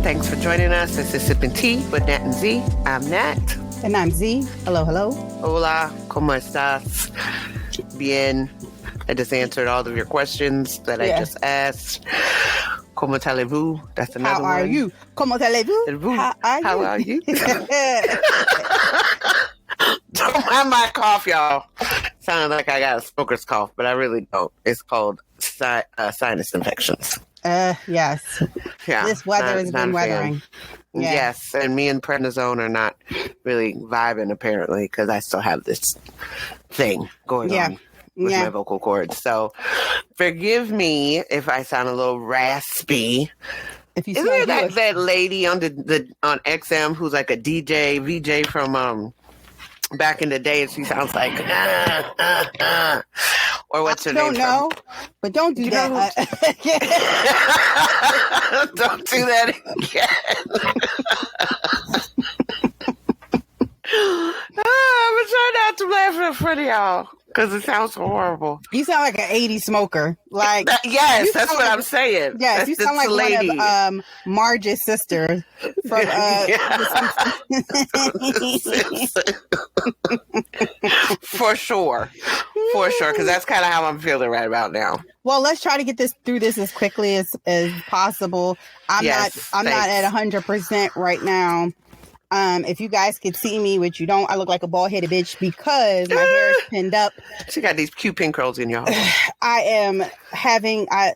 Thanks for joining us. This is Sipping Tea with Nat and Z. I'm Nat. And I'm Z. Hello, hello. Hola, ¿cómo estás? Bien. I just answered all of your questions that I just asked. ¿Cómo allez-vous? That's another one. How are you? ¿Cómo allez-vous? How are you? Don't mind my cough, y'all. Sounded like I got a smoker's cough, but I really don't. It's called sinus infections. Yes. Yeah. This weather has been weathering. Yeah. Yes, and me and prednisone are not really vibing, apparently, because I still have this thing going on with my vocal cords. So forgive me if I sound a little raspy. If you Isn't there that lady on on XM who's like a DJ, VJ from back in the day, and she sounds like or what's her name? I don't know, but don't do that. Don't do that again. I'm trying not to laugh in front of y'all because it sounds horrible. You sound like an 80s smoker. Like yes, that's what I'm saying. Yes, you sound like lady. One of Marge's sisters from For sure, because that's kind of how I'm feeling right about now. Well, let's try to get through this as quickly as possible. I'm not at 100% right now. If you guys could see me, which you don't, I look like a bald-headed bitch because my hair is pinned up. She got these cute pin curls in y'all. I am having, I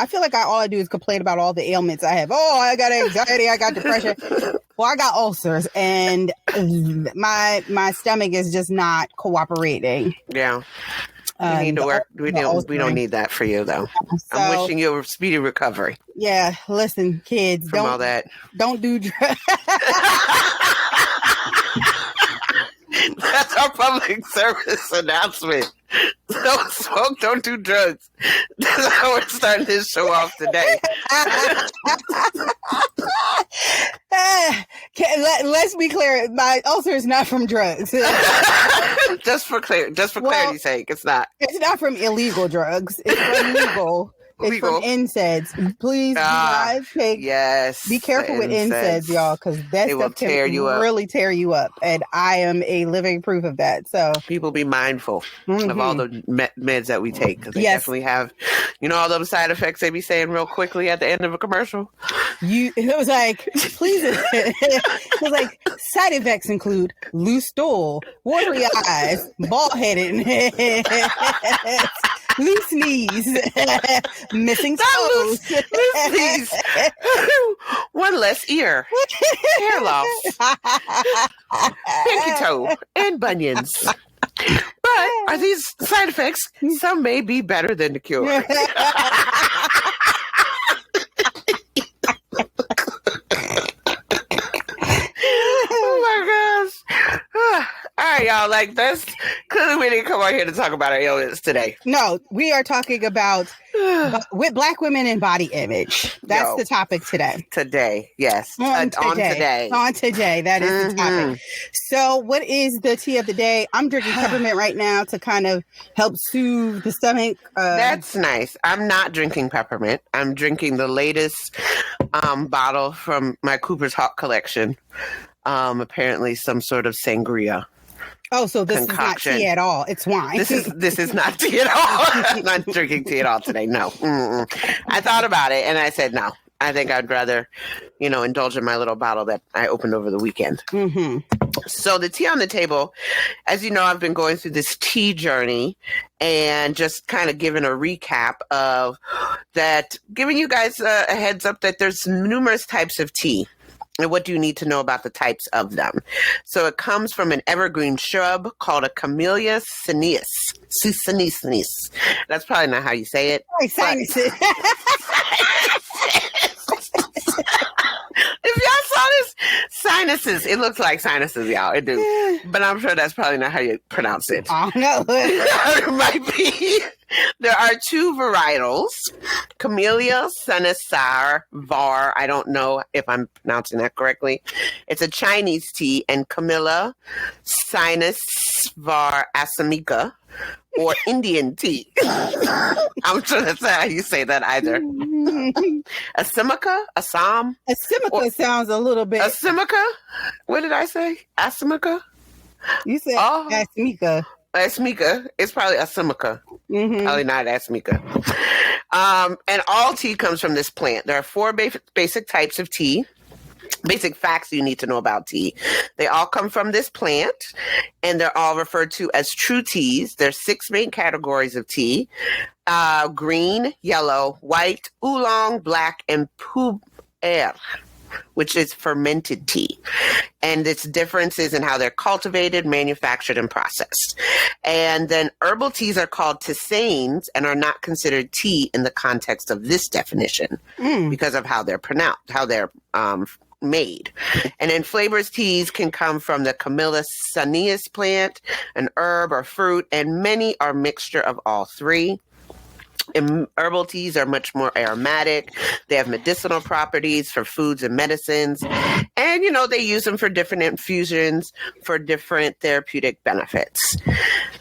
feel like all I do is complain about all the ailments I have. Oh, I got anxiety, I got depression. Well, I got ulcers, and my stomach is just not cooperating. Yeah. You need to work. We don't need that for you, though. So, I'm wishing you a speedy recovery. Yeah, listen, kids, from all that. Don't do drugs. That's our public service announcement. Don't smoke, don't do drugs. That's how we're starting this show off today. Let's be clear. My ulcer is not from drugs. just for clarity's sake, it's not. It's not from illegal drugs. It's from legal. It's from NSAIDs. Please do not take. Yes. Be careful with NSAIDs, y'all, because that stuff can really tear you up. And I am a living proof of that. So people be mindful of all the meds that we take, because they definitely have, all those side effects they be saying real quickly at the end of a commercial. It was like, please. It was like, side effects include loose stool, watery eyes, bald-headed. Loose knees, missing toes, loose knees, one less ear, hair loss, pinky toe, and bunions. But are these side effects? Some may be better than the cure. Oh my gosh. All right, y'all, like this. Clearly we didn't come on here to talk about our illness today. No, we are talking about with Black women and body image. That's the topic today. Today, yes. On today. That is the topic. So what is the tea of the day? I'm drinking peppermint right now to kind of help soothe the stomach. That's nice. I'm not drinking peppermint. I'm drinking the latest bottle from my Cooper's Hawk collection. Apparently some sort of sangria. Oh, so this concoction. Is not tea at all. It's wine. This is not tea at all. I'm not drinking tea at all today. No. Mm-mm. I thought about it and I said no. I think I'd rather, indulge in my little bottle that I opened over the weekend. Mm-hmm. So the tea on the table, as you know, I've been going through this tea journey and just kind of giving a recap of that, giving you guys a heads up that there's numerous types of tea. And what do you need to know about the types of them? So it comes from an evergreen shrub called a Camellia sinensis. That's probably not how you say it. Sinuses. If y'all saw this, sinuses. It looks like sinuses, y'all. It do. But I'm sure that's probably not how you pronounce it. Oh, no. It might be. There are two varietals, Camellia sinensis var. I don't know if I'm pronouncing that correctly. It's a Chinese tea, and Camellia sinensis var assamica or Indian tea. I'm sure that's not how you say that either. Assimica? Assam? Assimica sounds a little bit. Assimica? What did I say? Assimica? You said Assimica. Asmica. It's probably Assimica. Probably not Asmica. And all tea comes from this plant. There are 4 basic types of tea. Basic facts you need to know about tea. They all come from this plant, and they're all referred to as true teas. There's 6 main categories of tea: green, yellow, white, oolong, black, and pu'er, which is fermented tea. And its differences in how they're cultivated, manufactured, and processed. And then herbal teas are called tisanes and are not considered tea in the context of this definition because of how they're pronounced, how they're made. And then flavors teas can come from the Camellia sinensis plant, an herb or fruit, and many are mixture of all 3. And herbal teas are much more aromatic. They have medicinal properties for foods and medicines. And, they use them for different infusions for different therapeutic benefits.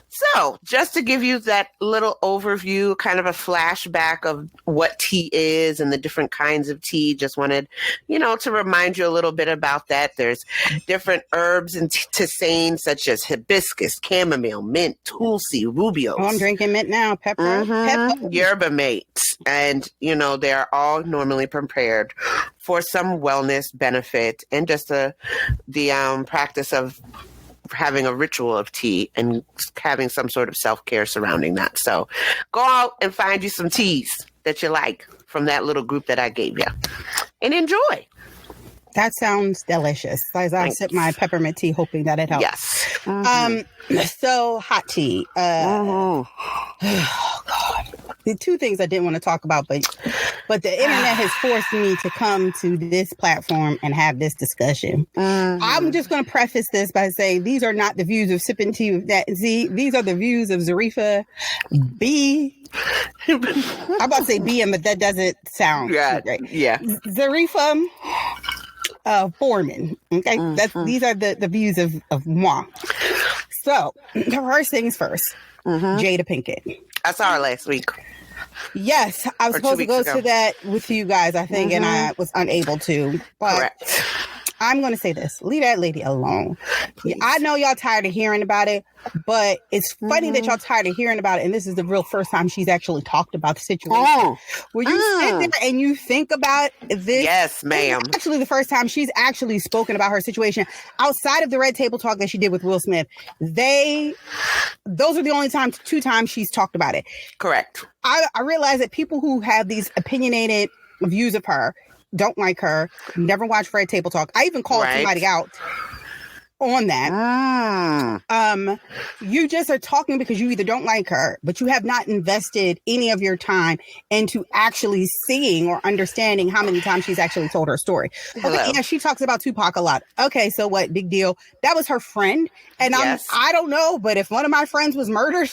So just to give you that little overview, kind of a flashback of what tea is and the different kinds of tea, just wanted, to remind you a little bit about that. There's different herbs and tisanes such as hibiscus, chamomile, mint, tulsi, rubios. Oh, I'm drinking mint now. Pepper. Yerba mate. And, they are all normally prepared for some wellness benefit and just the practice of having a ritual of tea and having some sort of self-care surrounding that. So go out and find you some teas that you like from that little group that I gave you and enjoy. That sounds delicious. As I sip my peppermint tea, hoping that it helps. Yes. So hot tea. Oh God. The 2 things I didn't want to talk about, but the internet has forced me to come to this platform and have this discussion. I'm just going to preface this by saying these are not the views of sipping tea with that Z. These are the views of Zarifa B. I'm about to say BM, but that doesn't sound right. Yeah. Zarifa Foreman. Okay, these are the views of moi. So the first things first. Jada Pinkett. I saw her last week. Yes, I was supposed to go to that with you guys, I think, and I was unable to. But correct. I'm going to say this. Leave that lady alone. Please. I know y'all tired of hearing about it, but it's funny that y'all tired of hearing about it. And this is the real first time she's actually talked about the situation. Where you sit there and you think about this. Yes, ma'am. Actually, the first time she's actually spoken about her situation outside of the Red Table Talk that she did with Will Smith. Those are the only 2 times she's talked about it. Correct. I realize that people who have these opinionated views of her don't like her, never watch Red Table Talk. I even called somebody out on that. You just are talking because you either don't like her, but you have not invested any of your time into actually seeing or understanding how many times she's actually told her story. Okay, yeah, she talks about Tupac a lot. Okay, so what? Big deal. That was her friend. And I don't know, but if one of my friends was murdered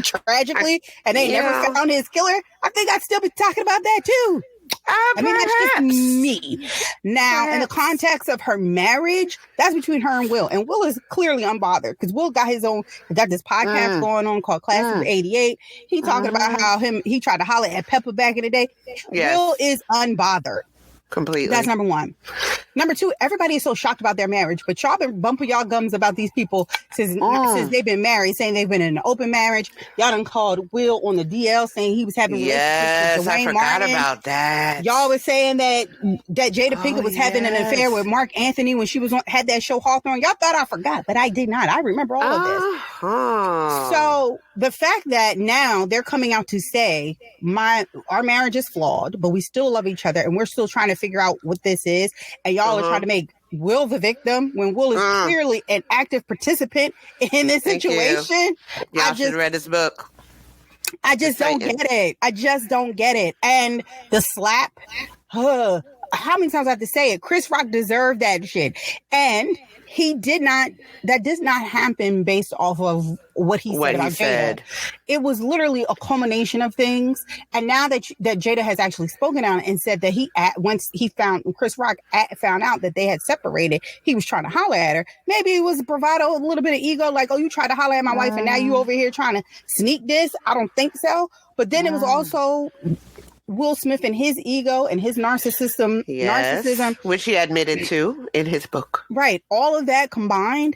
tragically and they never found his killer, I think I'd still be talking about that too. I mean, that's just me. Now, in the context of her marriage, that's between her and Will. And Will is clearly unbothered because Will got this podcast going on called Class of 88. He talking about how he tried to holler at Peppa back in the day. Yes. Will is unbothered. Completely. That's number 1. Number 2, everybody is so shocked about their marriage, but y'all been bumping y'all gums about these people since they've been married, saying they've been in an open marriage. Y'all done called Will on the DL saying he was having relationships with Dwayne I forgot Martin. about that. Y'all was saying that Jada Pinkett was having an affair with Mark Anthony when she had that show Hawthorne. Y'all thought I forgot, but I did not. I remember all of this. So the fact that now they're coming out to say our marriage is flawed, but we still love each other and we're still trying to figure out what this is, and y'all are trying to make Will the victim when Will is clearly an active participant in this situation. Y'all should have read his book. I just don't get it. I just don't get it. And the slap, how many times I have to say it? Chris Rock deserved that shit. And he did not, that does not happen based off of what he said about Jada. It was literally a culmination of things. And now that Jada has actually spoken out and said that once Chris Rock found out that they had separated, he was trying to holler at her. Maybe it was bravado, a little bit of ego, like, oh, you tried to holler at my wife and now you over here trying to sneak this. I don't think so. But then it was also Will Smith and his ego and his narcissism, which he admitted to in his book. Right. All of that combined,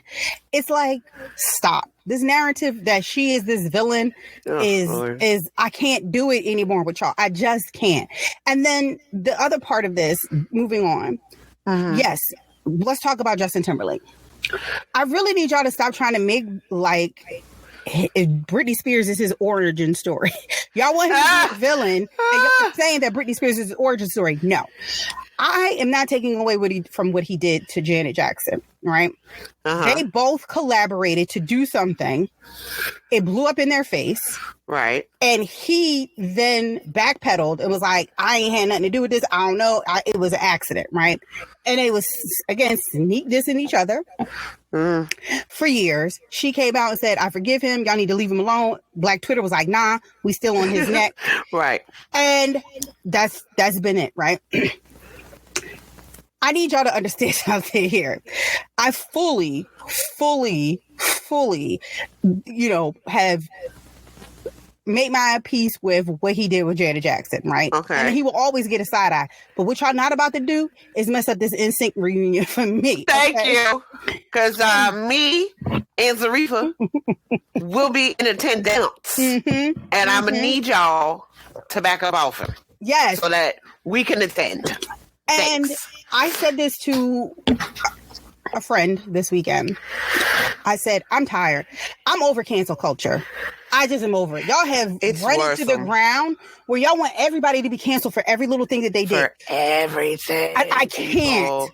it's like, stop. This narrative that she is this villain is I can't do it anymore with y'all. I just can't. And then the other part of this, moving on. Yes, let's talk about Justin Timberlake. I really need y'all to stop trying to make like Britney Spears is his origin story. Y'all want him to be a villain, and y'all saying that Britney Spears is his origin story. No, I am not taking away from what he did to Janet Jackson. Right? They both collaborated to do something. It blew up in their face. Right. And he then backpedaled and was like, I ain't had nothing to do with this. I don't know. It was an accident. Right. And it was, again, sneak dissing each other for years. She came out and said, I forgive him. Y'all need to leave him alone. Black Twitter was like, nah, we still on his neck. Right. And that's been it. Right. I need y'all to understand something here. I fully, have made my peace with what he did with Janet Jackson, right? Okay. And he will always get a side eye. But what y'all not about to do is mess up this NSYNC reunion for me. Thank you. Because me and Zarifa will be in attendance. And I'm going to need y'all to back up off him. Yes. So that we can attend. And Thanks. I said this to a friend this weekend. I said, I'm tired. I'm over cancel culture. I just am over it. Y'all have run it to the ground where y'all want everybody to be canceled for every little thing that they did. For everything. I can't.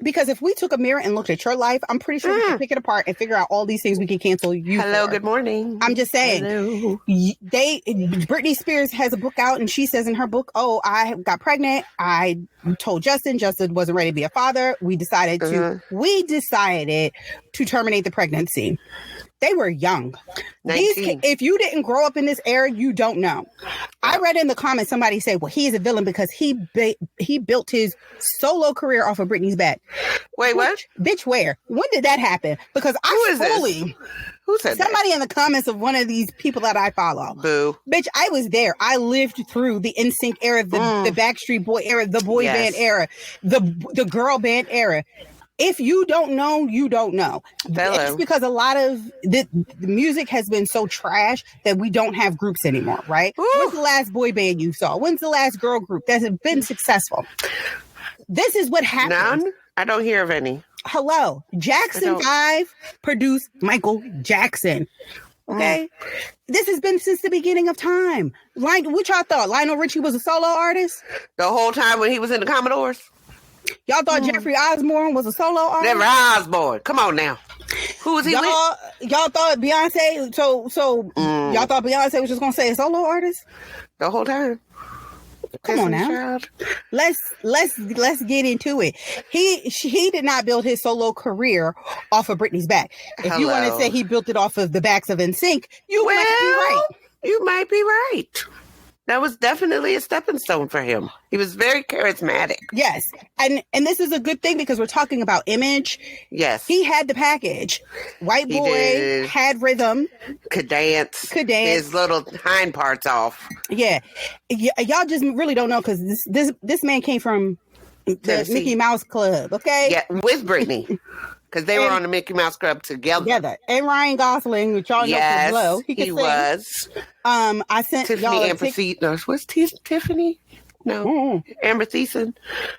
Because if we took a mirror and looked at your life, I'm pretty sure we can pick it apart and figure out all these things we can cancel you Hello, for. good morning. I'm just saying. Hello. Britney Spears has a book out and she says in her book, oh, I got pregnant. I told Justin wasn't ready to be a father. We decided to terminate the pregnancy. They were young. If you didn't grow up in this era, you don't know. I read in the comments somebody said, well, he is a villain because he built his solo career off of Britney's back. Wait, what? Bitch, where? When did that happen? Because Who said somebody that? in the comments of one of these people that I follow. Boo. Bitch, I was there. I lived through the NSYNC era, the Backstreet Boy era, the boy band era, the girl band era. If you don't know, you don't know. Hello. It's because a lot of the music has been so trash that we don't have groups anymore, right? Ooh. When's the last boy band you saw? When's the last girl group that has been successful? This is what happens. None? I don't hear of any. Hello. Jackson 5 produced Michael Jackson. Okay? This has been since the beginning of time. What y'all thought? Lionel Richie was a solo artist? The whole time when he was in the Commodores? Y'all thought Jeffrey Osborne was a solo artist? Jeffrey Osborne. Come on now. Who was he with? Y'all thought Beyonce, y'all thought Beyonce was just going to say a solo artist? The whole time. Come on now. Let's get into it. He did not build his solo career off of Britney's back. If you want to say he built it off of the backs of NSYNC, you might be right. You might be right. That was definitely a stepping stone for him. He was very charismatic. Yes. And this is a good thing because we're talking about image. Yes. He had the package. White boy, had rhythm. Could dance. His little hind parts off. Yeah. Y'all just really don't know because this man came from the Tennessee. Mickey Mouse Club, okay? Yeah, with Britney. Because they were on the Mickey Mouse Club together. And Ryan Gosling, which y'all know from Glow. He was. I sent Tiffany y'all Amber Thiessen. What's Tiffany? No. Amber Thiessen.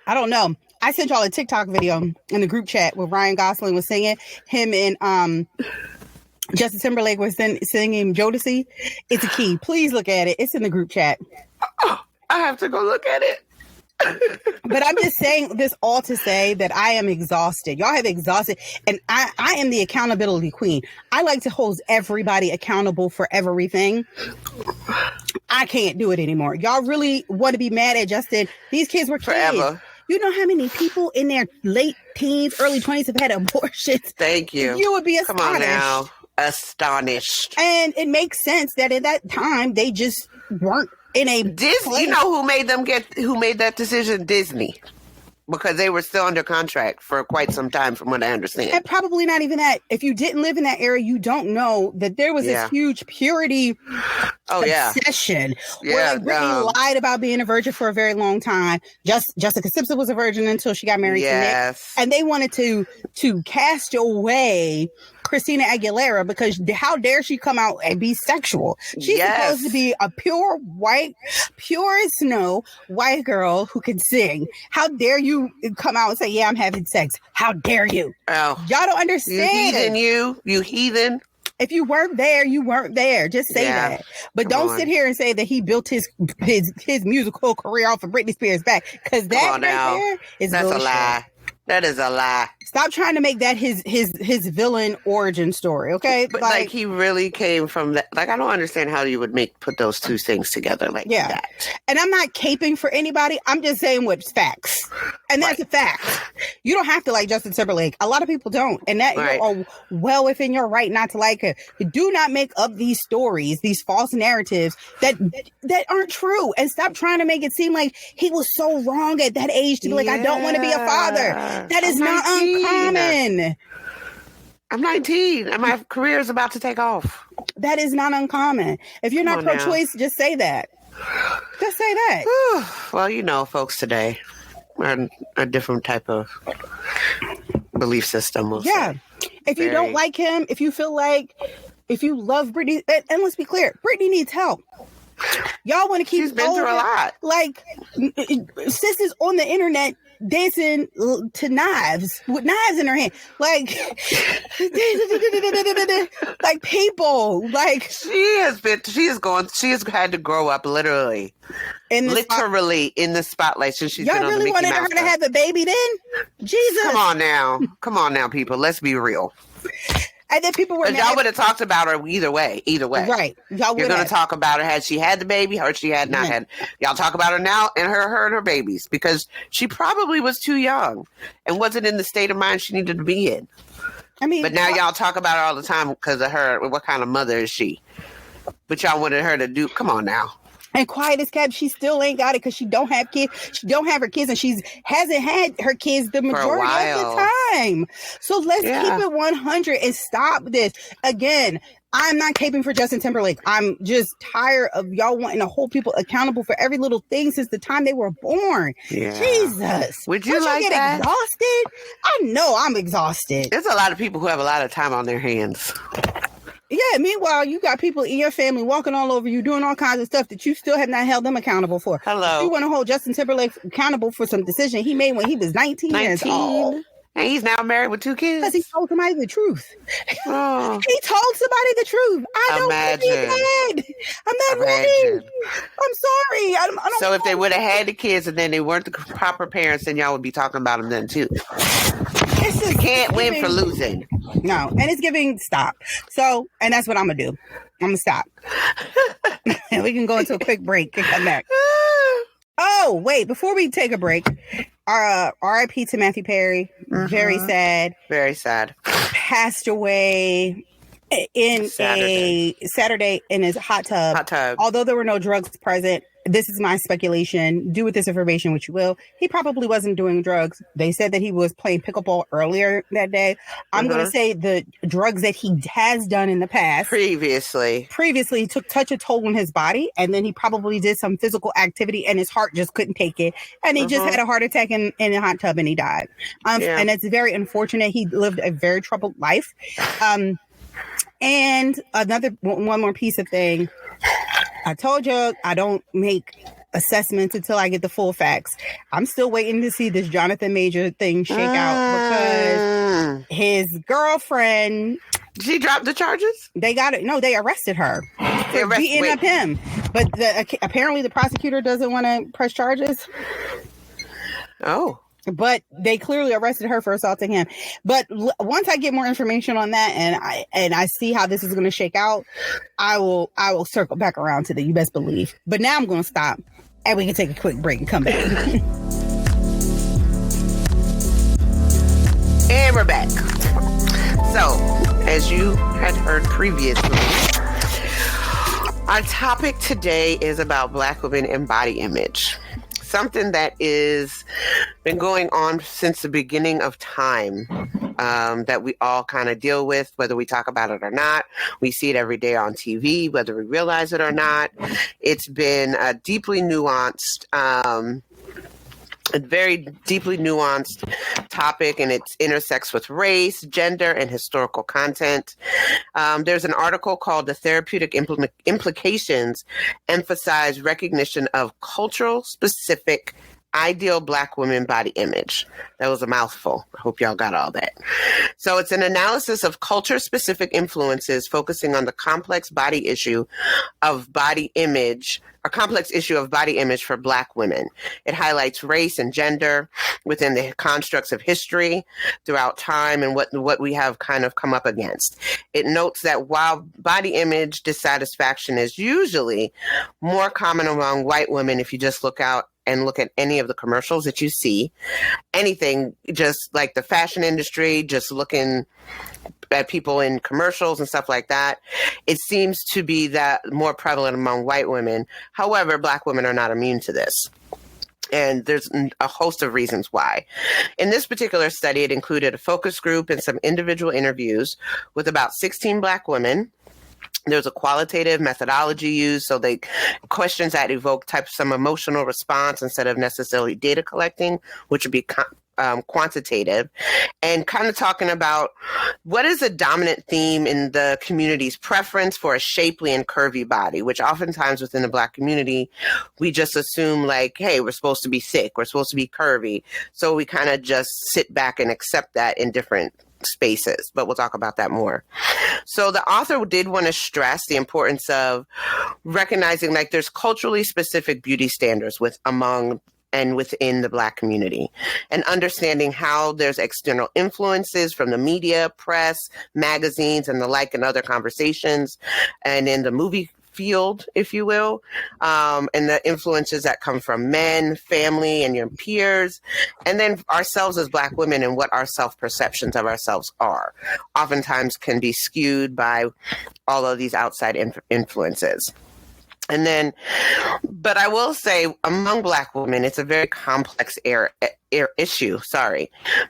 I don't know. I sent y'all a TikTok video in the group chat where Ryan Gosling was singing. Him and Justin Timberlake was singing Jodeci. It's a key. Please look at it. It's in the group chat. Oh, I have to go look at it. But I'm just saying this all to say that I am exhausted. Y'all have exhausted. And I am the accountability queen. I like to hold everybody accountable for everything. I can't do it anymore. Y'all really want to be mad at Justin? These kids were kids. Forever. You know how many people in their late teens, early 20s have had abortions? Thank you. You would be astonished. Come on now. Astonished. And it makes sense that at that time, they just weren't in a Disney. You know who made that decision? Disney. Because they were still under contract for quite some time, from what I understand. And probably not even that. If you didn't live in that area, you don't know that there was this huge purity obsession. Where like Britney lied about being a virgin for a very long time. Jessica Simpson was a virgin until she got married to Nick. And they wanted to cast away Christina Aguilera because how dare she come out and be sexual? She's supposed to be a pure as snow white girl who can sing. How dare you come out and say, yeah, I'm having sex? How dare you? Oh, y'all don't understand. You heathen. If you weren't there, you weren't there. Just say that. But don't sit here and say that he built his musical career off of Britney Spears' back, because that there is that's bullshit. A lie. That is a lie. Stop trying to make that his villain origin story, okay? But like he really came from that. Like, I don't understand how you would put those two things together like that. And I'm not caping for anybody. I'm just saying what's facts. And that's a fact. You don't have to like Justin Timberlake. A lot of people don't. And that you're well within your right not to like her. Do not make up these stories, these false narratives that aren't true. And stop trying to make it seem like he was so wrong at that age to be like, I don't want to be a father. That is not uncommon. I'm 19 and my career is about to take off. That is not uncommon. If you're not pro-choice, just say that. Just say that. Well, you know, folks today are a different type of belief system. If you don't like him, if you love Britney, and let's be clear, Britney needs help. Y'all want to keep. She's been through a lot. Like, sis is on the internet dancing to knives with knives in her hand, like like people. Like she has had to grow up literally in the spotlight since she's been on the Mickey Mouse. Y'all really wanted her to have a baby then? Jesus, come on now, people. Let's be real. And then people were y'all would have talked about her either way. Right. You're going to talk about her had she had the baby or she had not had. Y'all talk about her now and her and her babies, because she probably was too young and wasn't in the state of mind she needed to be in. I mean, but now y'all talk about her all the time because of her. What kind of mother is she? But y'all wanted her to do. Come on now. And quiet as kept, she still ain't got it because she don't have kids. She don't have her kids, and she hasn't had her kids the majority of the time. So let's keep it 100 and stop this. Again, I'm not caping for Justin Timberlake. I'm just tired of y'all wanting to hold people accountable for every little thing since the time they were born. Yeah. Jesus. Would you like that? Exhausted? I know I'm exhausted. There's a lot of people who have a lot of time on their hands. Yeah, meanwhile, you got people in your family walking all over you, doing all kinds of stuff that you still have not held them accountable for. Hello. You want to hold Justin Timberlake accountable for some decision he made when he was 19 years old. And he's now married with 2 kids. Because he told somebody the truth. Oh. He told somebody the truth. I don't want to be mad. I'm not ready. I'm sorry. I don't so if they would have had the kids and then they weren't the proper parents, then y'all would be talking about them then too. You can't win for losing. No, and it's giving stop. So, and that's what I'm going to do. I'm going to stop. And we can go into a quick break and come back. Oh, wait, before we take a break, RIP to Matthew Perry. Mm-hmm. Very sad. Very sad. Passed away in Saturday in his hot tub. Although there were no drugs present, this is my speculation. Do with this information what you will. He probably wasn't doing drugs. They said that he was playing pickleball earlier that day. I'm going to say the drugs that he has done in the past. Previously took such a toll on his body, and then he probably did some physical activity, and his heart just couldn't take it, and he just had a heart attack in a hot tub, and he died. And it's very unfortunate. He lived a very troubled life. And one more piece of thing. I told you I don't make assessments until I get the full facts. I'm still waiting to see this Jonathan Major thing shake out because his girlfriend. She dropped the charges? They got it. No, they arrested her for beating up him. But apparently the prosecutor doesn't want to press charges. Oh. But they clearly arrested her for assaulting him. But once I get more information on that and I see how this is going to shake out, I will circle back around to the you best believe. But now I'm going to stop and we can take a quick break and come back. And we're back. So, as you had heard previously, our topic today is about Black women and body image. Something that is been going on since the beginning of time, that we all kind of deal with, whether we talk about it or not. We see it every day on TV, whether we realize it or not. It's been a deeply nuanced, a very deeply nuanced topic, and it intersects with race, gender, and historical content. There's an article called "The Therapeutic Implications Emphasize Recognition of Cultural Specific Ideal Black Women Body Image." That was a mouthful. I hope y'all got all that. So it's an analysis of culture-specific influences focusing on the complex issue of body image for Black women. It highlights race and gender within the constructs of history throughout time and what we have kind of come up against. It notes that while body image dissatisfaction is usually more common among white women, if you just look out and look at any of the commercials that you see, anything just like the fashion industry, just looking at people in commercials and stuff like that, it seems to be that more prevalent among white women. However, Black women are not immune to this. And there's a host of reasons why. In this particular study, it included a focus group and some individual interviews with about 16 Black women. There's a qualitative methodology used, so they questions that evoke some emotional response instead of necessarily data collecting, which would be quantitative, and kind of talking about what is a dominant theme in the community's preference for a shapely and curvy body, which oftentimes within the Black community, we just assume like, hey, we're supposed to be thick, we're supposed to be curvy. So we kind of just sit back and accept that in different spaces, but we'll talk about that more. So the author did want to stress the importance of recognizing like there's culturally specific beauty standards within the Black community, and understanding how there's external influences from the media, press, magazines, and the like, and other conversations, and in the movie field, if you will, and the influences that come from men, family, and your peers, and then ourselves as Black women and what our self-perceptions of ourselves are, oftentimes can be skewed by all of these outside influences. And then, but I will say among Black women, it's a very complex issue,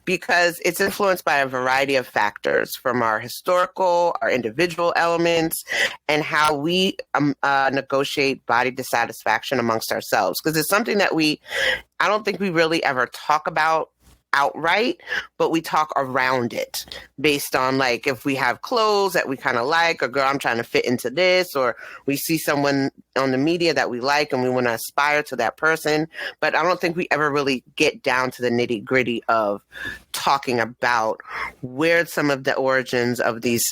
because it's influenced by a variety of factors from our historical, our individual elements, and how we negotiate body dissatisfaction amongst ourselves. Because it's something that I don't think we really ever talk about outright, but we talk around it based on like if we have clothes that we kind of like, or girl, I'm trying to fit into this, or we see someone on the media that we like and we want to aspire to that person. But I don't think we ever really get down to the nitty gritty of talking about where some of the origins of these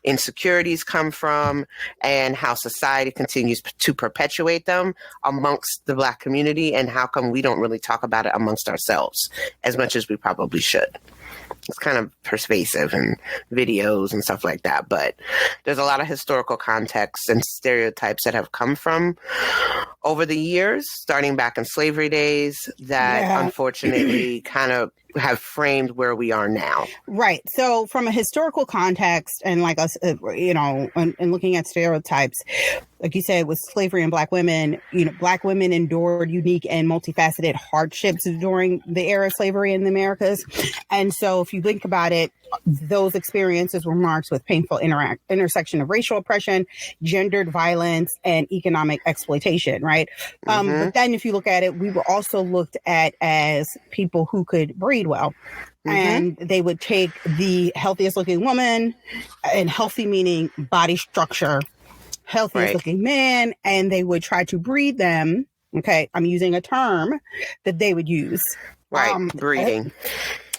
insecurities come from and how society continues to perpetuate them amongst the Black community, and how come we don't really talk about it amongst ourselves as much as we probably should. It's kind of pervasive in videos and stuff like that, but there's a lot of historical context and stereotypes that have come from over the years, starting back in slavery days, that unfortunately kind of have framed where we are now. Right. So from a historical context and like us, and looking at stereotypes, like you said, with slavery and Black women, Black women endured unique and multifaceted hardships during the era of slavery in the Americas. And so if you think about it, those experiences were marked with painful intersection of racial oppression, gendered violence, and economic exploitation, right? But then if you look at it, we were also looked at as people who could breed well. And they would take the healthiest looking woman, and healthy meaning body structure, healthiest looking man, and they would try to breed them. Okay, I'm using a term that they would use. Breeding.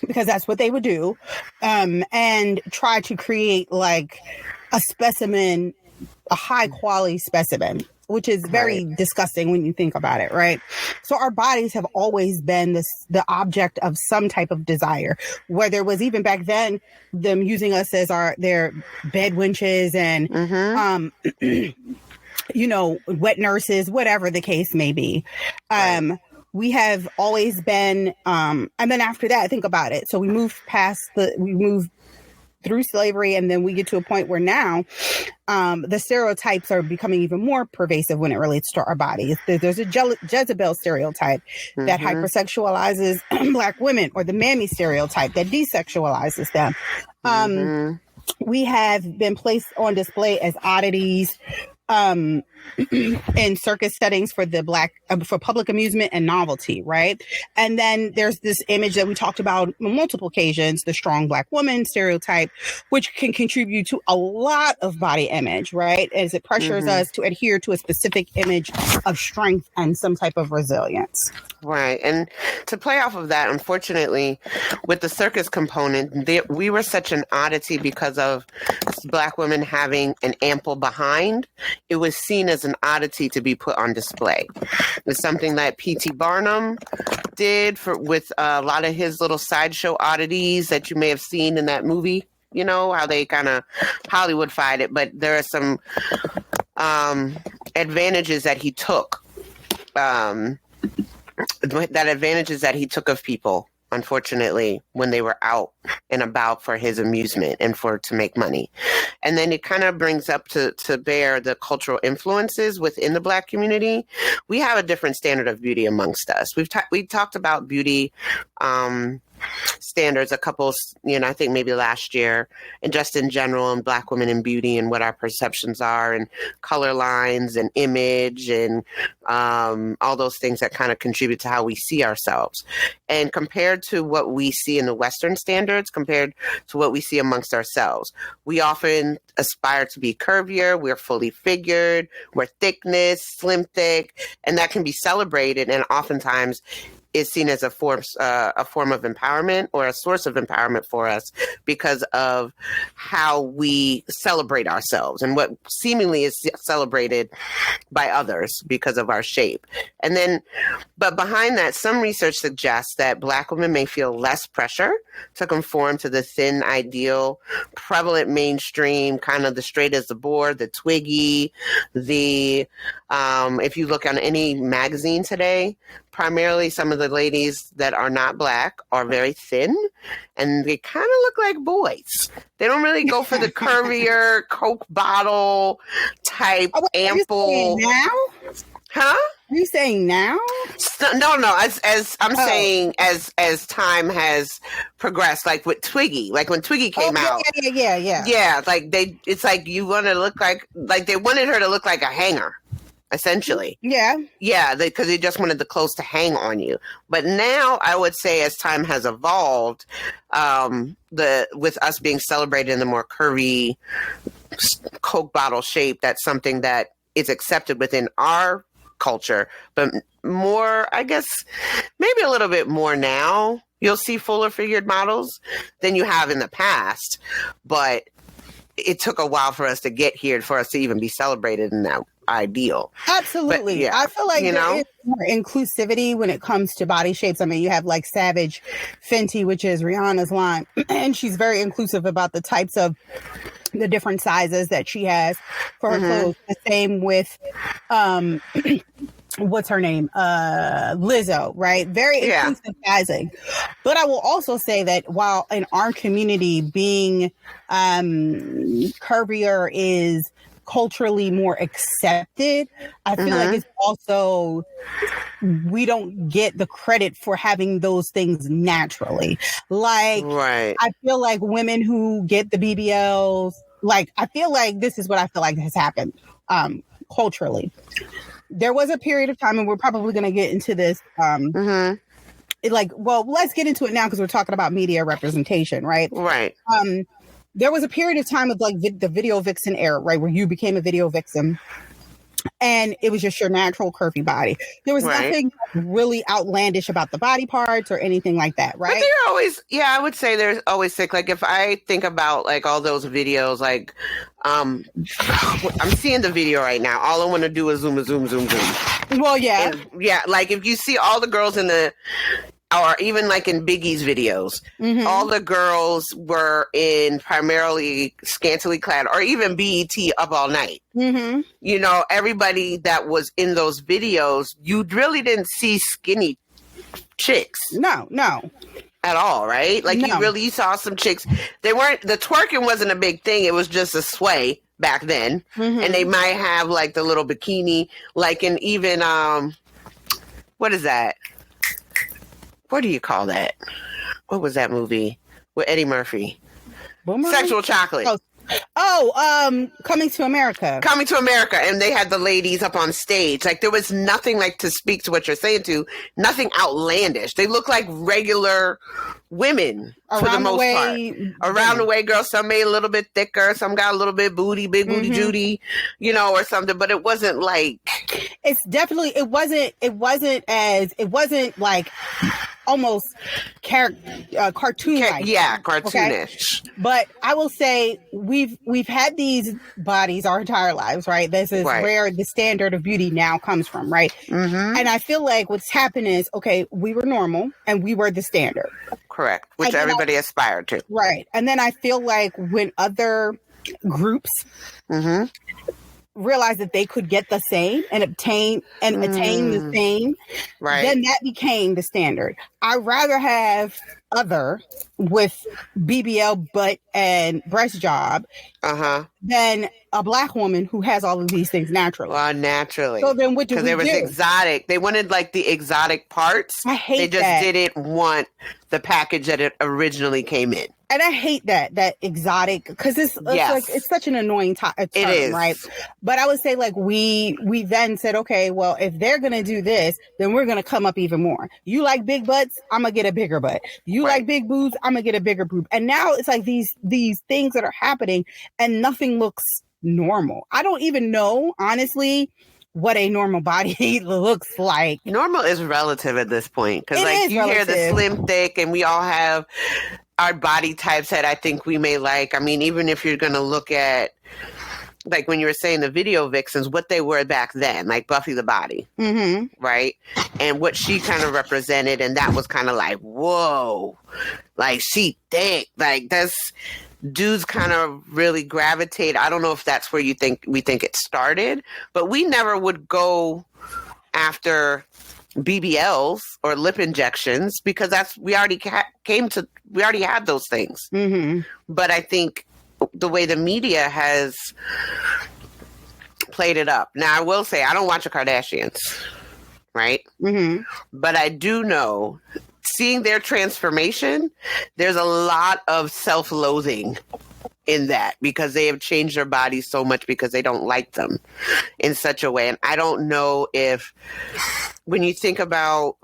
Because that's what they would do, and try to create like a specimen, a high quality specimen, which is very disgusting when you think about it, right? So our bodies have always been the object of some type of desire, whether it was even back then them using us as their bed wenches and you know, wet nurses, whatever the case may be. We have always been, and then after that, think about it. So we move through slavery, and then we get to a point where now the stereotypes are becoming even more pervasive when it relates to our bodies. There's a Jezebel stereotype that hypersexualizes Black women, or the mammy stereotype that desexualizes them. We have been placed on display as oddities in circus settings for for public amusement and novelty, right? And then there's this image that we talked about on multiple occasions, the strong Black woman stereotype, which can contribute to a lot of body image, right? As it pressures us to adhere to a specific image of strength and some type of resilience. Right. And to play off of that, unfortunately, with the circus component, we were such an oddity because of Black women having an ample behind. It was seen as an oddity to be put on display. It's something that P.T. Barnum did with a lot of his little sideshow oddities that you may have seen in that movie. You know, how they kind of Hollywoodified it, but there are some advantages that he took. Advantages that he took of people, unfortunately, when they were out and about for his amusement and to make money. And then it kind of brings up to bear the cultural influences within the Black community. We have a different standard of beauty amongst us. We talked about beauty standards a couple, I think maybe last year, and just in general, and Black women in beauty and what our perceptions are, and color lines and image and all those things that kind of contribute to how we see ourselves. And compared to what we see in the Western standards, compared to what we see amongst ourselves, we often aspire to be curvier, we're fully figured, we're thickness, slim, thick, and that can be celebrated, and oftentimes is seen as a form of empowerment or a source of empowerment for us because of how we celebrate ourselves and what seemingly is celebrated by others because of our shape. And then, but behind that, some research suggests that Black women may feel less pressure to conform to the thin ideal, prevalent mainstream, kind of the straight as the board, the twiggy, if you look on any magazine today, primarily some of the ladies that are not Black are very thin, and they kind of look like boys. They don't really go for the curvier Coke bottle type ample. Are you saying now? Huh? Are you saying now? No. As I'm saying, as time has progressed, like with Twiggy, like when Twiggy came out. Yeah. Yeah, like it's like you want to look like they wanted her to look like a hanger. Essentially. Yeah, because they just wanted the clothes to hang on you. But now I would say as time has evolved, with us being celebrated in the more curvy Coke bottle shape, that's something that is accepted within our culture. But more, I guess, maybe a little bit more now, you'll see fuller figured models than you have in the past. But it took a while for us to get here, for us to even be celebrated in that ideal. Absolutely. But, yeah, I feel like there is more inclusivity when it comes to body shapes. I mean, you have like Savage Fenty, which is Rihanna's line, and she's very inclusive about the types of the different sizes that she has for her clothes. The same with what's her name? Lizzo, right? Very inclusive sizing. But I will also say that while in our community being curvier is culturally more accepted, I feel like it's also, we don't get the credit for having those things naturally. Like, I feel like women who get the BBLs, like, I feel like this is what I feel like has happened culturally. There was a period of time, and we're probably going to get into this. Let's get into it now because we're talking about media representation, right? Right. There was a period of time of like the video vixen era, right, where you became a video vixen. and it was just your natural curvy body. There was Right. nothing really outlandish about the body parts or anything like that, But right? they're always, I would say there's always sick. Like if I think about like all those videos, like I'm seeing the video right now. All I want to do is zoom. Well, yeah. And yeah, like if you see all the girls in the, or even like in Biggie's videos, all the girls were in primarily scantily clad, or even BET Up All Night. You know, everybody that was in those videos, you really didn't see skinny chicks. No. At all, right? Like you saw some chicks. They weren't, the twerking wasn't a big thing. It was just a sway back then. And they might have like the little bikini, like in even, what is that? What do you call that? What was that movie with Eddie Murphy? Boomerang? Sexual Chocolate. Coming to America. Coming to America, and they had the ladies up on stage. Like there was nothing, like, to speak to what you're saying, to nothing outlandish. They look like regular women for the most part. Around the way, girls. Some made a little bit thicker, some got a little bit booty, big booty Judy, you know, or something. But it wasn't like. It's definitely. It wasn't like almost cartoon like. Yeah, cartoonish. Okay? But I will say we've had these bodies our entire lives, right? This is where the standard of beauty now comes from, right? And I feel like what's happened is, okay, we were normal and we were the standard. Correct. Which everybody aspired to. Right. And then I feel like when other groups realized that they could get the same and attain the same, then that became the standard. I'd rather have other with BBL butt and breast job than a black woman who has all of these things naturally. Well, naturally. So then what do we do? Because there was exotic. They wanted like the exotic parts. I hate They just didn't want the package that it originally came in. And I hate that exotic, because it's like it's such an annoying term, it is, right? But I would say like we then said, okay, well, if they're gonna do this, then we're gonna come up even more. You like big butts, I'm gonna get a bigger butt. You like big boobs, I'm gonna get a bigger boob. And now it's like these things that are happening, and nothing looks normal. I don't even know, honestly, what a normal body looks like. Normal is relative at this point, because like you hear the slim, thick, and we all have our body types that I think we may like. I mean, even if you're going to look at, like when you were saying the video vixens, what they were back then, like Buffy the Body, right? And what she kind of represented, and that was kind of like, whoa, like she thick, like that's dudes kind of really gravitate. I don't know if that's where we think it started, but we never would go after BBLs or lip injections, because we already had those things. But I think the way the media has played it up. Now, I will say I don't watch the Kardashians, right? But I do know, seeing their transformation, there's a lot of self-loathing in that, because they have changed their bodies so much because they don't like them in such a way. And I don't know if, when you think about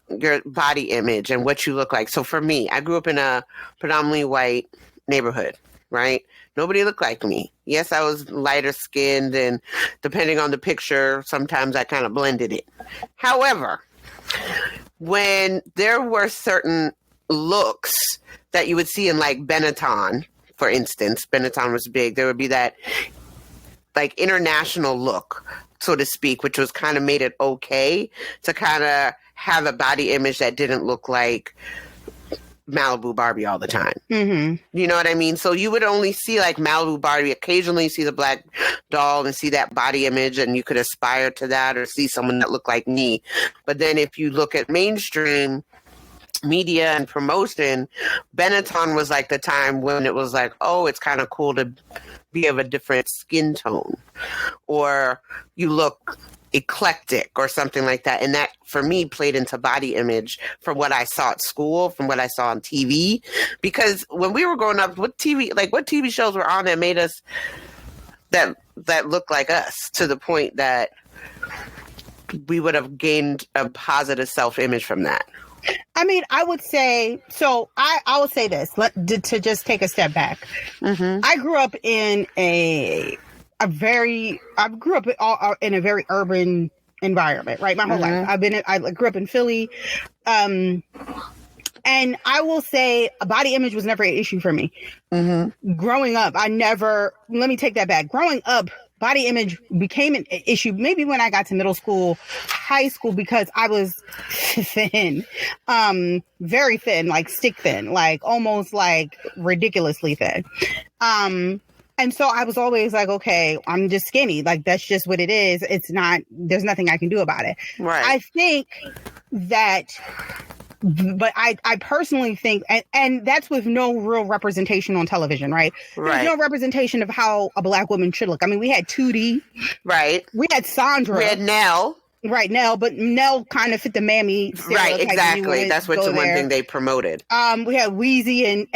your body image and what you look like. So for me, I grew up in a predominantly white neighborhood, right? Nobody looked like me. Yes, I was lighter skinned, and depending on the picture, sometimes I kind of blended it. However, when there were certain looks that you would see in like Benetton, for instance, Benetton was big. There would be that like international look, so to speak, which was kind of made it okay to kind of have a body image that didn't look like Malibu Barbie all the time. You know what I mean? So you would only see like Malibu Barbie, occasionally see the black doll and see that body image, and you could aspire to that or see someone that looked like me. But then if you look at mainstream media and promotion, Benetton was like the time when it was like, oh, it's kind of cool to be of a different skin tone, or you look eclectic or something like that. And that for me played into body image from what I saw at school, from what I saw on TV. Because when we were growing up, what TV shows were on that made us that looked like us, to the point that we would have gained a positive self-image from that? I mean, I would say, so I would say this, to just take a step back. I grew up in a I grew up in a very urban environment, right? My whole life. I grew up in Philly. And I will say body image was never an issue for me. Growing up, let me take that back. Growing up, body image became an issue maybe when I got to middle school, high school, because I was thin, very thin, like stick thin, like almost like ridiculously thin. And so I was always like, okay, I'm just skinny. Like, that's just what it is. There's nothing I can do about it. Right. I think that, but I personally think, and that's with no real representation on television, right? There's no representation of how a Black woman should look. I mean, we had Tootie. Right. We had Sandra. We had Nell. Right, Nell, but Nell kind of fit the mammy stereotype. Right, exactly. That's one thing they promoted. We had Wheezy and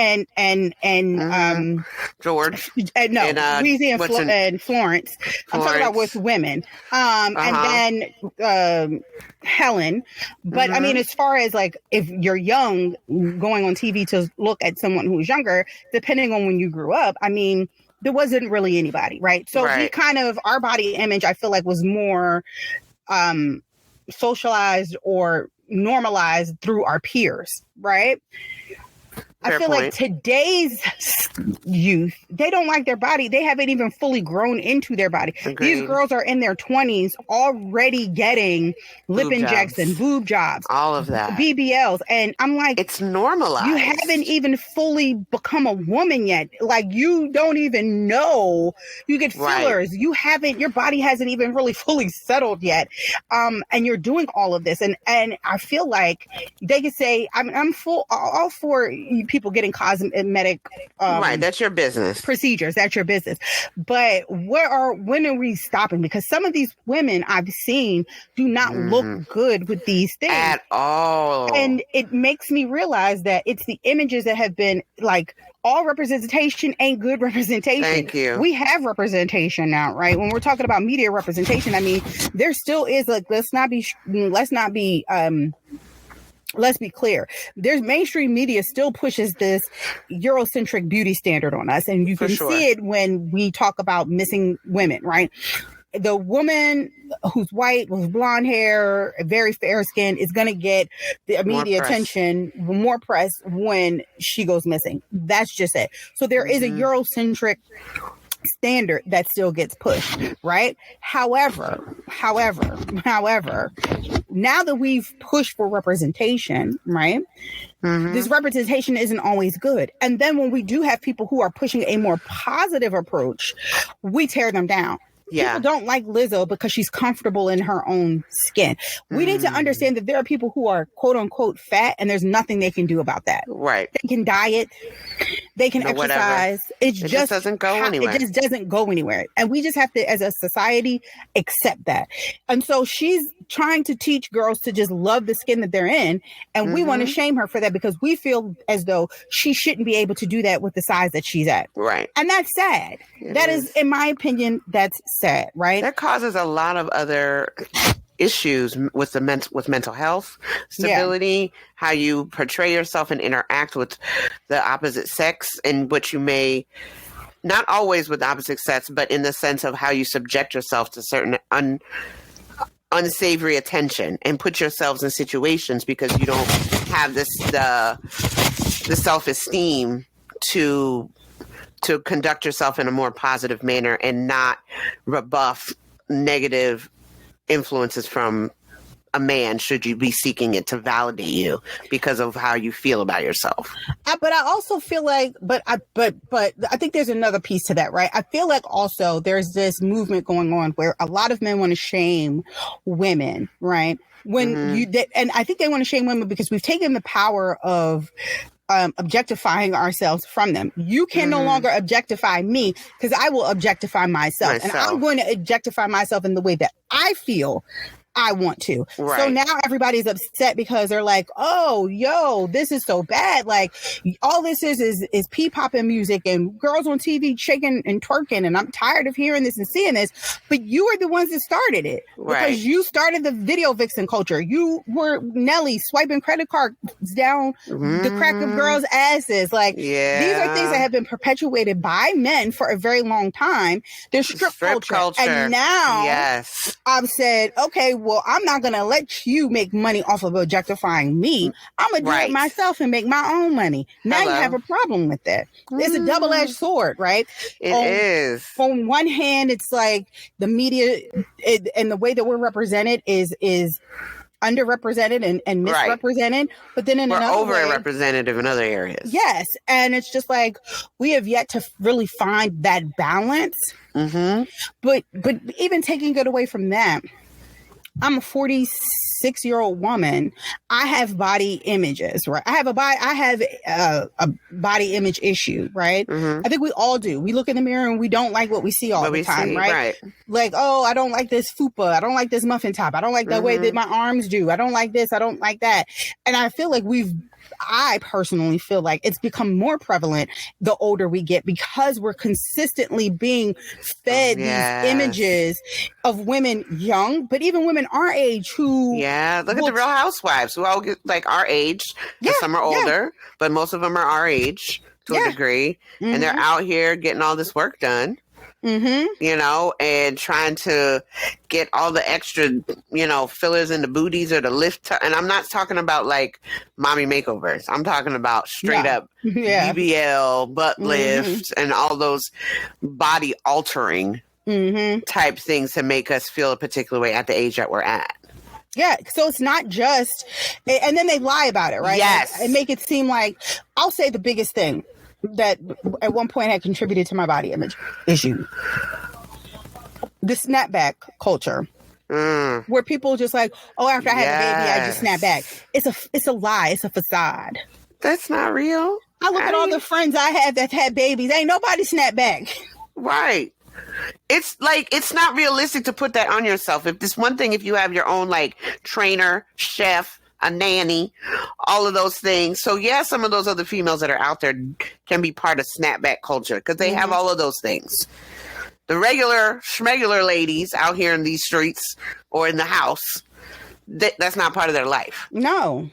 George. Wheezy and Florence. I'm talking about with women. And then Helen. But I mean, as far as like, if you're young, going on TV to look at someone who's younger, depending on when you grew up, I mean, there wasn't really anybody, right? So we kind of, our body image, I feel like, was more socialized or normalized through our peers, right? I feel like today's youth, they don't like their body. They haven't even fully grown into their body. Agreed. These girls are in their 20s already getting lip injections, boob jobs, all of that, BBLs. And I'm like, it's normalized. You haven't even fully become a woman yet. Like, you don't even know. You get fillers. You haven't, your body hasn't even really fully settled yet. And you're doing all of this. And I feel like they could say, I'm all for people getting cosmetic that's your business procedures, that's your business, but when are we stopping? Because some of these women I've seen do not look good with these things at all, and it makes me realize that it's the images that have been like, all representation ain't good representation. Thank you. We have representation now, right? When we're talking about media representation, I mean, there still is, like, let's be clear. There's mainstream media still pushes this Eurocentric beauty standard on us. And you can see it when we talk about missing women, right? The woman who's white with blonde hair, very fair skin, is going to get the media attention, more press when she goes missing. That's just it. So there is a Eurocentric standard that still gets pushed, right? However, now that we've pushed for representation, right? This representation isn't always good. And then when we do have people who are pushing a more positive approach, we tear them down. People don't like Lizzo because she's comfortable in her own skin. We need to understand that there are people who are quote unquote fat, and there's nothing they can do about that. Right. They can diet. They can exercise. It just doesn't go anywhere. It just doesn't go anywhere. And we just have to, as a society, accept that. And so she's trying to teach girls to just love the skin that they're in. And we want to shame her for that because we feel as though she shouldn't be able to do that with the size that she's at. Right. And that's sad. That is, in my opinion, that's sad, right? That causes a lot of other issues with mental health, stability, how you portray yourself and interact with the opposite sex, and what you may, not always with the opposite sex, but in the sense of how you subject yourself to certain unsavory attention and put yourselves in situations because you don't have the self-esteem to conduct yourself in a more positive manner and not rebuff negative influences from a man should you be seeking it to validate you because of how you feel about yourself. But I also feel like, but I think there's another piece to that, right? I feel like also there's this movement going on where a lot of men want to shame women, right? And I think they want to shame women because we've taken the power of objectifying ourselves from them. You can no longer objectify me because I will objectify myself. And I'm going to objectify myself in the way that I feel I want to. Right. So now everybody's upset because they're like, oh, yo, this is so bad. Like, all this is P-popping music and girls on TV shaking and twerking. And I'm tired of hearing this and seeing this. But you are the ones that started it. Right. Because you started the video vixen culture. You were Nelly swiping credit cards down the crack of girls' asses. Like, these are things that have been perpetuated by men for a very long time. There's strip culture. And now I've said, okay, well, I'm not going to let you make money off of objectifying me. I'm going to do it myself and make my own money. Now you have a problem with that. It's a double-edged sword, right? It is. On one hand, it's like the media and the way that we're represented is underrepresented and misrepresented, but then we're another way, overrepresented in other areas. Yes, and it's just like we have yet to really find that balance. But even taking it away from that, I'm a 46-year-old woman. I have body images, right? I have a body image issue, right? I think we all do. We look in the mirror and we don't like what we see all the time, right? Like, oh, I don't like this fupa. I don't like this muffin top. I don't like the way that my arms do. I don't like this. I don't like that. And I feel like I personally feel like it's become more prevalent the older we get because we're consistently being fed these images of women young, but even women our age who... look at the Real Housewives who all get like our age. Some are older, but most of them are our age to a degree. And they're out here getting all this work done. You know, and trying to get all the extra, fillers in the booties or the lift. And I'm not talking about like mommy makeovers. I'm talking about straight up BBL, butt lift, and all those body altering type things to make us feel a particular way at the age that we're at. Yeah, so it's not just, and then they lie about it, right? Yes. And make it seem like, I'll say the biggest thing that at one point had contributed to my body image issue. The snapback culture. Where people just like, oh, after I had a baby, I just snap back. It's a lie. It's a facade. That's not real. I look at all the friends I have that had babies. Ain't nobody snap back. Right. It's like, it's not realistic to put that on yourself. If this one thing, if you have your own like trainer, chef, a nanny, all of those things. So some of those other females that are out there can be part of snapback culture because they have all of those things. The regular schmegular ladies out here in these streets or in the house, that's not part of their life. No.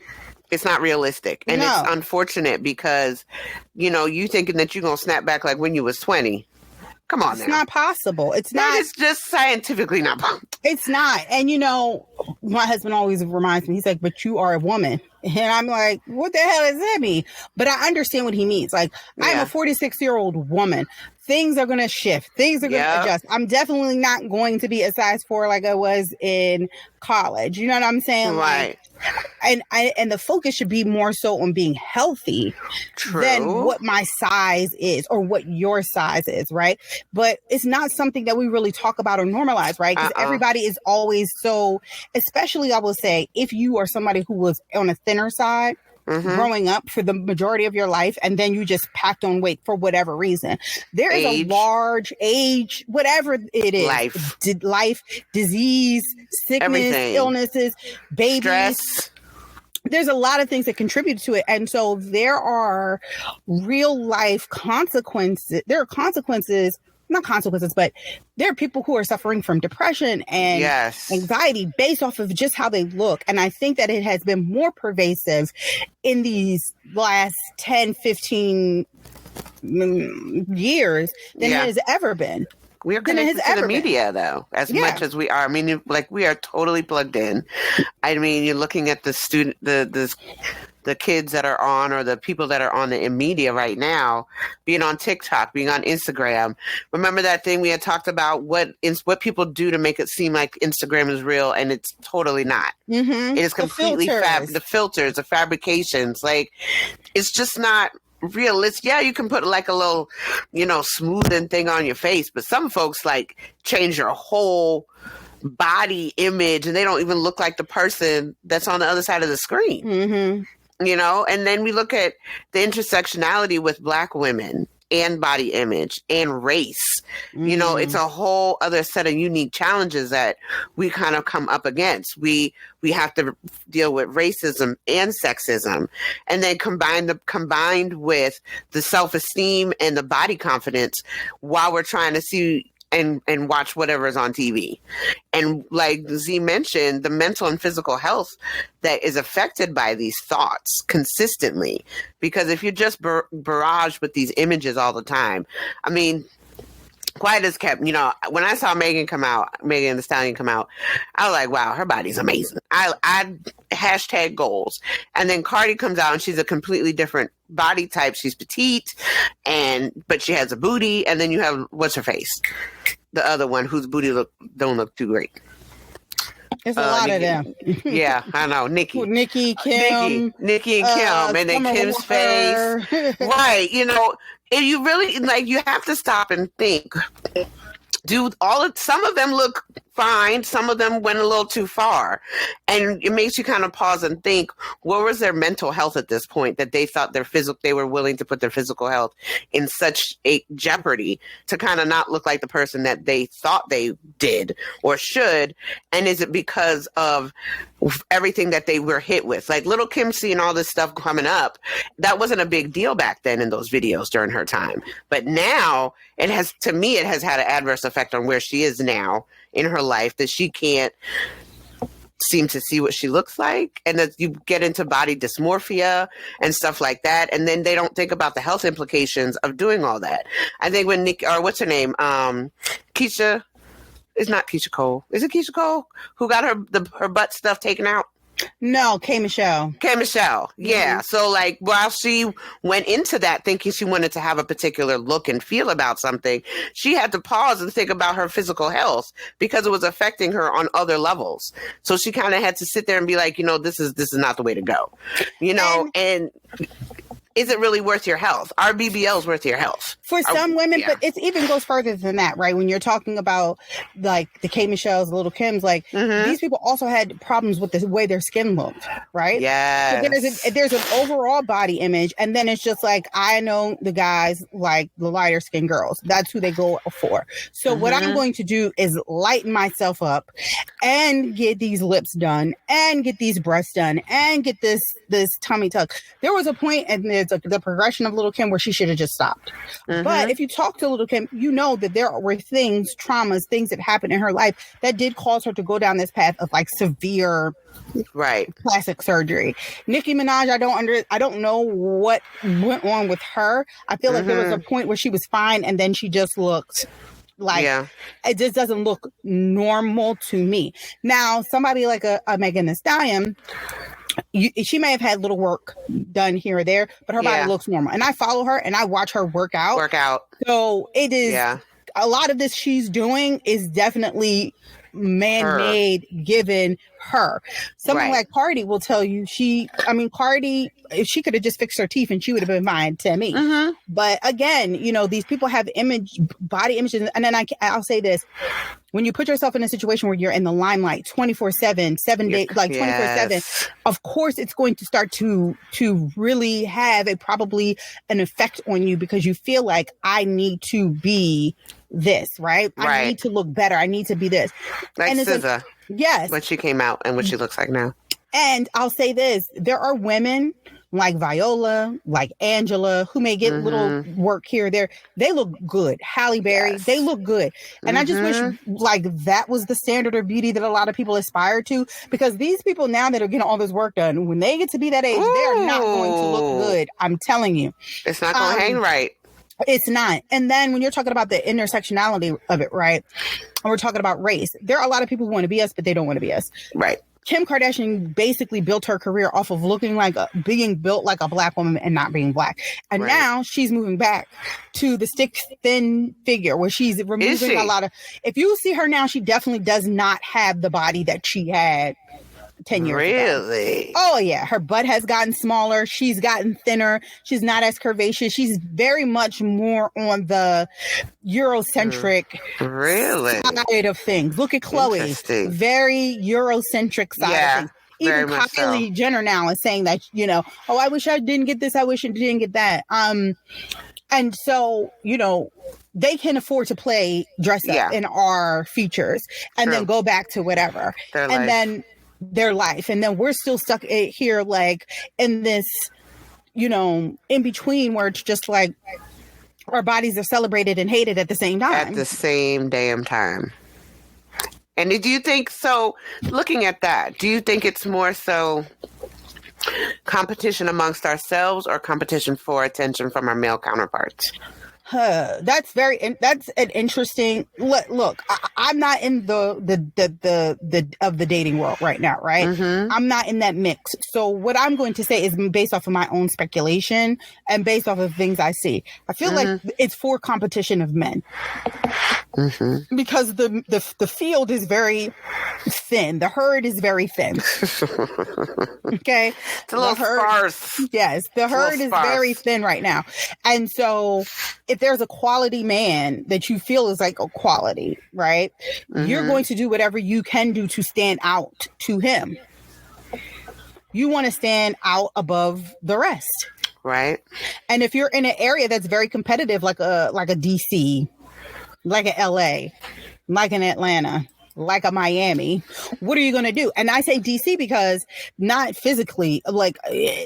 It's not realistic. And it's unfortunate because, you thinking that you're going to snap back like when you was 20. Come on now. It's not possible. It's not. It's just scientifically not possible. It's not. And, my husband always reminds me, he's like, but you are a woman. And I'm like, what the hell does that mean? But I understand what he means. Like, I'm a 46-year-old woman. Things are going to shift. Things are going to adjust. I'm definitely not going to be a size 4 like I was in college. You know what I'm saying? Right. And the focus should be more so on being healthy than what my size is or what your size is, right? But it's not something that we really talk about or normalize, right? Because everybody is always so, especially I will say, if you are somebody who was on a thinner side, growing up for the majority of your life, and then you just packed on weight for whatever reason. There is a large age, whatever it is, life, disease, sickness, illnesses, babies. Stress. There's a lot of things that contribute to it. And so there are real life consequences. There are consequences, not consequences, but there are people who are suffering from depression and anxiety based off of just how they look. And I think that it has been more pervasive in these last 10, 15 years than it has ever been. We are connected to the media, though, as much as we are. I mean, like, we are totally plugged in. I mean, you're looking at the kids that are on, or the people that are on the media right now, being on TikTok, being on Instagram. Remember that thing we had talked about, what people do to make it seem like Instagram is real, and it's totally not. It is completely the filters, the fabrications. Like, it's just not realistic. Yeah, you can put like a little, smoothing thing on your face, but some folks like change your whole body image and they don't even look like the person that's on the other side of the screen. And then we look at the intersectionality with Black women and body image and race You know, it's a whole other set of unique challenges that we kind of come up against. We have to deal with racism and sexism, and then combined with the self-esteem and the body confidence while we're trying to see and watch whatever is on TV. And like Z mentioned, the mental and physical health that is affected by these thoughts consistently. Because if you're just barraged with these images all the time, I mean, quiet as kept, you know, when I saw Megan Thee Stallion come out, I was like, wow, her body's amazing. I hashtag goals. And then Cardi comes out and she's a completely different body type. She's petite, but she has a booty. And then you have, what's her face? The other one whose booty don't look too great. It's a lot Nikki. of them. Yeah, I know. Nikki, Kim. Nikki and Kim. And then Kim's face. Right. You know, and you really, like, you have to stop and think. Some of them look fine. Some of them went a little too far. And it makes you kind of pause and think, what was their mental health at this point that they thought they were willing to put their physical health in such a jeopardy to kind of not look like the person that they thought they did or should? And is it because of everything that they were hit with? Like Little Kim seeing all this stuff coming up, that wasn't a big deal back then in those videos during her time. But now it has had an adverse effect on where she is now in her life, that she can't seem to see what she looks like, and that you get into body dysmorphia and stuff like that, and then they don't think about the health implications of doing all that. I think when what's her name, Keisha, it's not Keisha Cole, is it Keisha Cole who got her butt stuff taken out? No, K. Michelle. Yeah. Mm-hmm. So like while she went into that thinking she wanted to have a particular look and feel about something, she had to pause and think about her physical health because it was affecting her on other levels. So she kind of had to sit there and be like, you know, this is not the way to go, you know, and is it really worth your health? Are BBLs worth your health? For some women, but it even goes further than that, right? When you're talking about like the K. Michelle's, Little Kim's, like these people also had problems with the way their skin looked, right? Yeah. So there's an overall body image, and then it's just like, I know the guys like the lighter skinned girls. That's who they go for. So what I'm going to do is lighten myself up and get these lips done and get these breasts done and get this tummy tuck. There was a point in the progression of Little Kim where she should have just stopped. But if you talk to Little Kim, you know that there were traumas, things that happened in her life that did cause her to go down this path of like severe plastic surgery. Nicki Minaj, I don't know what went on with her. I feel like there was a point where she was fine and then she just looked like it just doesn't look normal to me. Now, somebody like a Megan Thee Stallion, she may have had little work done here or there, but her body looks normal. And I follow her and I watch her work out. So it is a lot of this she's doing is definitely man-made, given her. Someone like Cardi will tell you Cardi, if she could have just fixed her teeth and she would have been fine to me. But again, you know, these people have body images. And then I'll say this. When you put yourself in a situation where you're in the limelight 24/7, 7 days, like 24/7, of course it's going to start to really have probably an effect on you because you feel like I need to be this, right? I need to look better. I need to be this. Like SZA. Like, yes. When she came out and what she looks like now. And I'll say this, there are women like Viola, like Angela, who may get little work here or there. They look good. Halle Berry, they look good. And I just wish like that was the standard of beauty that a lot of people aspire to, because these people now that are getting all this work done, when they get to be that age, they're not going to look good. I'm telling you. It's not going to hang right. It's not. And then when you're talking about the intersectionality of it, right? And we're talking about race. There are a lot of people who want to be us, but they don't want to be us. Right. Kim Kardashian basically built her career off of looking like being built like a black woman and not being black. And now she's moving back to the stick thin figure where she's removing a lot of, if you see her now, she definitely does not have the body that she had 10 years ago. Really? Oh, yeah. Her butt has gotten smaller. She's gotten thinner. She's not as curvaceous. She's very much more on the Eurocentric side of things. Look at Chloe. Very Eurocentric side of things. Even Kylie Jenner now is saying that, you know, oh, I wish I didn't get this. I wish I didn't get that. And so, you know, they can afford to play dress up in our features and then go back to whatever. Then their life. And then we're still stuck here, like in this, in between where it's just like our bodies are celebrated and hated at the same time. At the same damn time. And do you think so, looking at that, do you think it's more so competition amongst ourselves or competition for attention from our male counterparts? That's an interesting look. I'm not in the dating world right now, right? Mm-hmm. I'm not in that mix. So what I'm going to say is based off of my own speculation and based off of things I see. I feel like it's for competition of men. Mm-hmm. Because the field is very thin. The herd is very thin. Okay, it's a little sparse. Yes, the herd is very thin right now, and so if there's a quality man that you feel is like a quality, right? Mm-hmm. You're going to do whatever you can do to stand out to him. You want to stand out above the rest, right? And if you're in an area that's very competitive, like a DC. Like a LA, like an Atlanta, like a Miami, what are you going to do? And I say DC because not physically, like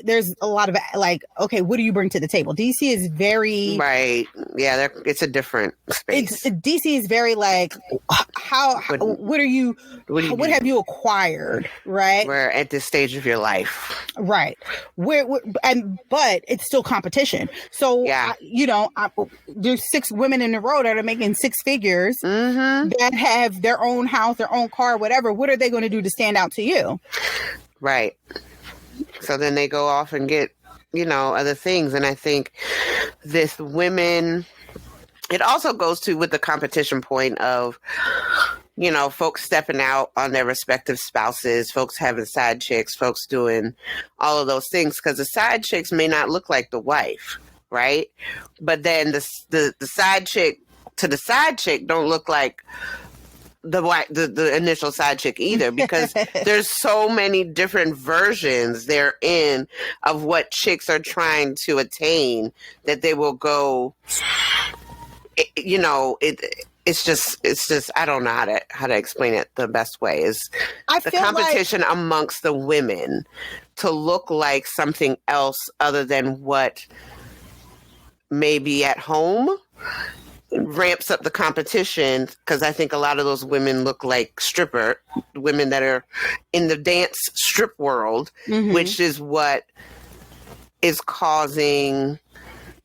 there's a lot of like, okay, what do you bring to the table? DC is very... Right. Yeah, it's a different space. DC is very like, what have you acquired, right? We're at this stage of your life. Right. But it's still competition. So, yeah. There's 6 women in a row that are making 6 figures that have their own house, their own car, whatever. What are they going to do to stand out to you? Right. So then they go off and get, other things. And I think this women, it also goes to with the competition point of, folks stepping out on their respective spouses, folks having side chicks, folks doing all of those things. Because the side chicks may not look like the wife, right? But then the side chick to the side chick don't look like the initial side chick either, because there's so many different versions therein of what chicks are trying to attain that they will go, it's just I don't know how to explain it the best way is the competition amongst the women to look like something else other than what may be at home ramps up the competition, because I think a lot of those women look like women that are in the dance strip world, which is what is causing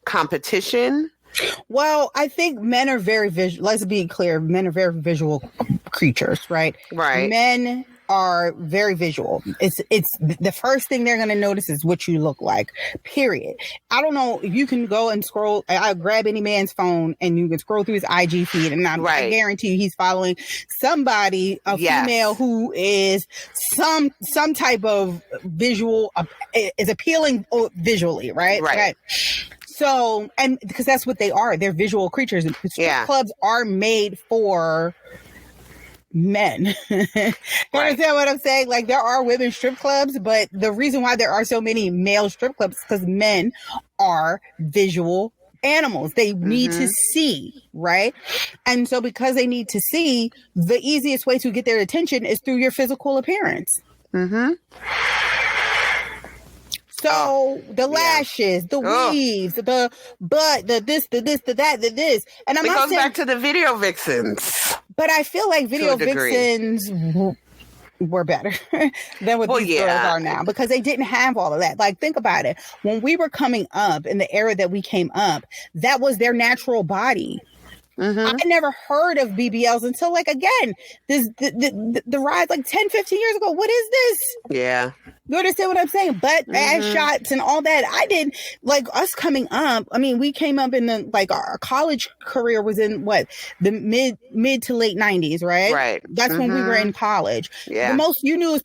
competition. Well, I think men are very visual. Let's be clear. Men are very visual creatures, right? Right. Men are very visual. It's the first thing they're going to notice is what you look like, period. I don't know if you can go and scroll. I grab any man's phone and you can scroll through his IG feed, and I guarantee you he's following somebody, a female who is some type of visual, is appealing visually, right? Right. So, and because that's what they are, they're visual creatures. Strip clubs are made for men. You understand what I'm saying? Like, there are women strip clubs, but the reason why there are so many male strip clubs is because men are visual animals. They need to see, right? And so because they need to see, the easiest way to get their attention is through your physical appearance. So the lashes, the weaves, the butt, the this, the this, the that, the this. And it goes back to the video vixens. But I feel like video vixens were better than what these girls are now, because they didn't have all of that. Like, think about it. When we were coming up, in the era that we came up, that was their natural body. I never heard of BBLs until, like, again, this the rise like 10, 15 years ago. What is this? Yeah. You understand what I'm saying? Butt ass shots and all that. I did, like, us coming up. I mean, we came up in the, like, our college career was in the mid to late 90s, right? Right. That's when we were in college. Yeah. The most you knew is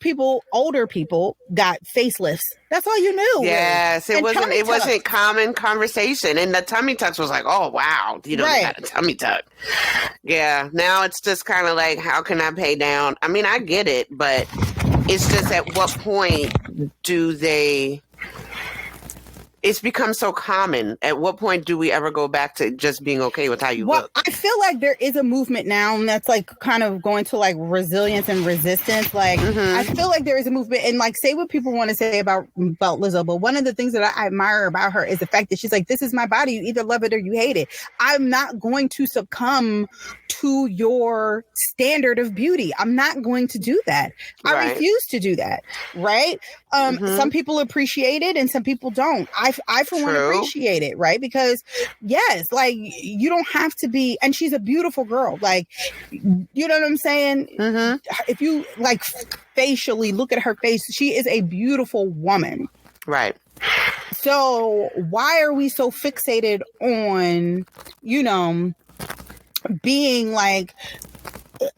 older people got facelifts. That's all you knew. Yes, it wasn't common conversation, and the tummy tucks was like, oh wow, you got a tummy tuck. Yeah, now it's just kind of like, how can I pay down? I mean, I get it, but it's just at what point do they? it's become so common. At what point do we ever go back to just being okay with how you look? I feel like there is a movement now that's like kind of going to like resilience and resistance. Like I feel like there is a movement, and like say what people want to say about Lizzo, but one of the things that I admire about her is the fact that she's like, this is my body. You either love it or you hate it. I'm not going to succumb to your standard of beauty. I'm not going to do that. I refuse to do that. Right. Some people appreciate it and some people don't. I for one appreciate it, right? Because yes, like you don't have to be, and she's a beautiful girl. Like, you know what I'm saying? If you like facially look at her face, she is a beautiful woman. Right. So why are we so fixated on, you know, being like,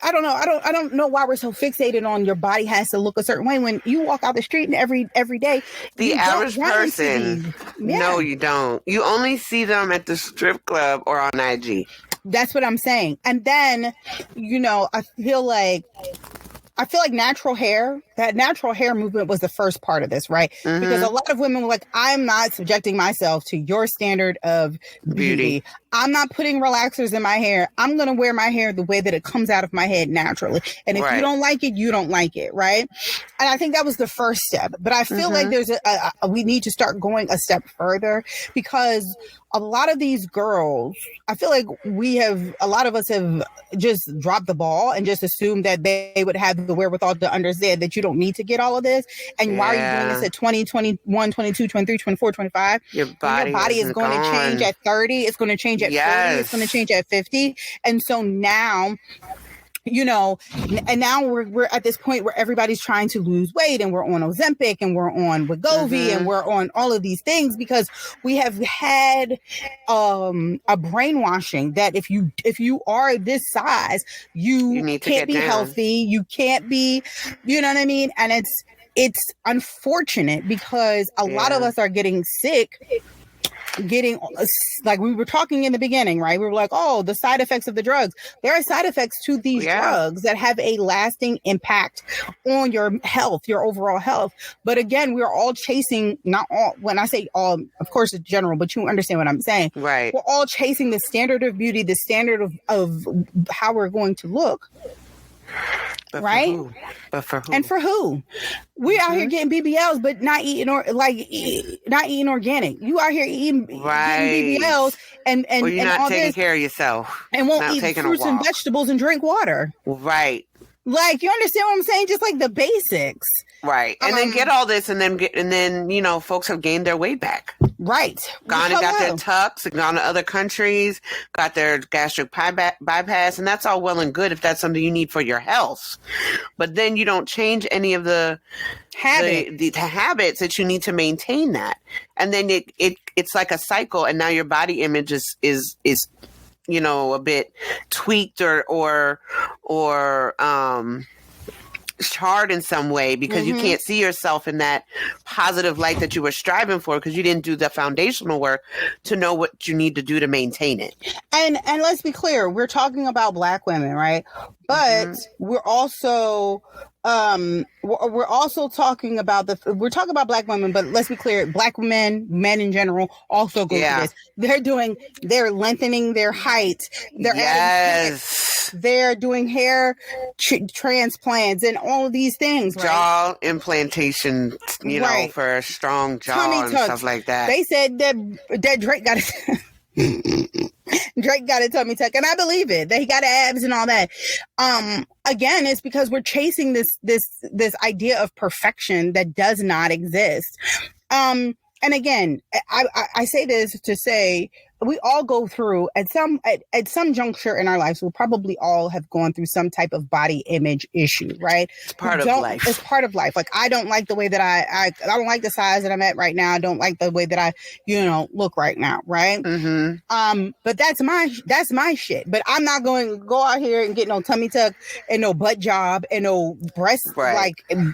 I don't know. I don't know why we're so fixated on your body has to look a certain way when you walk out the street and every day. The average person, no, you don't. You only see them at the strip club or on IG. That's what I'm saying. And then, you know, I feel like natural hair, that natural hair movement was the first part of this, right? Because a lot of women were like, I'm not subjecting myself to your standard of beauty. I'm not putting relaxers in my hair. I'm going to wear my hair the way that it comes out of my head naturally. And if you don't like it, you don't like it, right? And I think that was the first step. But I feel like there's we need to start going a step further, because a lot of these girls, I feel like a lot of us have just dropped the ball and just assumed that they would have the wherewithal to understand that you don't need to get all of this. And why are you doing this at 20, 21, 22, 23, 24, 25? Your body is going to change at 30. It's going to change at 40. It's going to change at 50. And so now, you know, and now we're at this point where everybody's trying to lose weight, and we're on Ozempic and we're on Wegovy and we're on all of these things because we have had a brainwashing that if you are this size, you can't be healthy, you can't be, you know what I mean? And it's unfortunate because a lot of us are getting sick, like we were talking in the beginning, right? We were like, oh, the side effects of the drugs. There are side effects to these drugs that have a lasting impact on your health, your overall health. But again, we're all chasing, not all, when I say all, of course it's general, but you understand what I'm saying. Right. We're all chasing the standard of beauty, the standard of how we're going to look. But right? But for who? And for who? We out here getting BBLs, but not eating not eating organic. You out here eating BBLs and well, you're and not all taking this, care of yourself and won't eat fruits and vegetables and drink water. Right. Like, you understand what I'm saying? Just like the basics. Right. And then get all this and then, you know, folks have gained their weight back. Right. Gone and got their tucks and gone to other countries, got their gastric bypass. And that's all well and good if that's something you need for your health. But then you don't change any of the habits that you need to maintain that. And then it's like a cycle. And now your body image is you know, a bit tweaked or charred in some way because you can't see yourself in that positive light that you were striving for because you didn't do the foundational work to know what you need to do to maintain it. And let's be clear, we're talking about Black women, right? But we're also talking about Black women, but let's be clear, Black men in general also go through this. They're lengthening their height. They're doing hair transplants and all of these things, right? Jaw implantation, you know, for a strong jaw tummy and tucks. Stuff like that. They said that Drake got it. Drake got a tummy tuck, and I believe it. That he got abs and all that. Again, it's because we're chasing this idea of perfection that does not exist. And again, I say this to say we all go through at some juncture in our lives. We'll probably all have gone through some type of body image issue, right? It's part of life. It's part of life. Like I don't like the way that I don't like the size that I'm at right now. I don't like the way that I, you know, look right now, right? But that's my shit. But I'm not going to go out here and get no tummy tuck and no butt job and no breast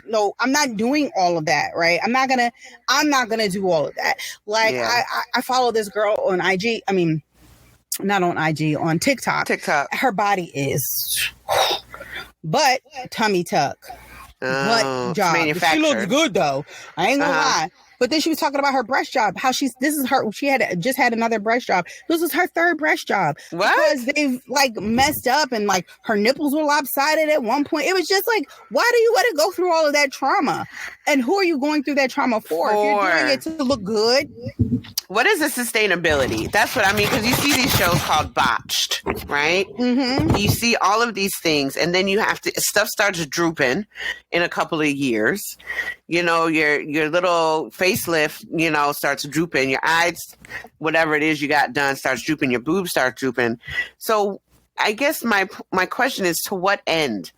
no. I'm not doing all of that, right? I'm not gonna do all of that. Like I follow this girl on IG. I mean, not on IG, on TikTok. Her body is but tummy tuck, butt job. She looks good though. I ain't gonna lie. But then she was talking about her breast job, how she had just had another breast job. This was her third breast job. What? Because they've like messed up and like her nipples were lopsided at one point. It was just like, why do you let it go through all of that trauma? And who are you going through that trauma for? If you're doing it to look good. What is the sustainability? That's what I mean, because you see these shows called Botched, right? Mm-hmm. You see all of these things, and then stuff starts drooping in a couple of years. You know, your little facelift, you know, starts drooping. Your eyes, whatever it is you got done, starts drooping. Your boobs start drooping. So I guess my question is, to what end?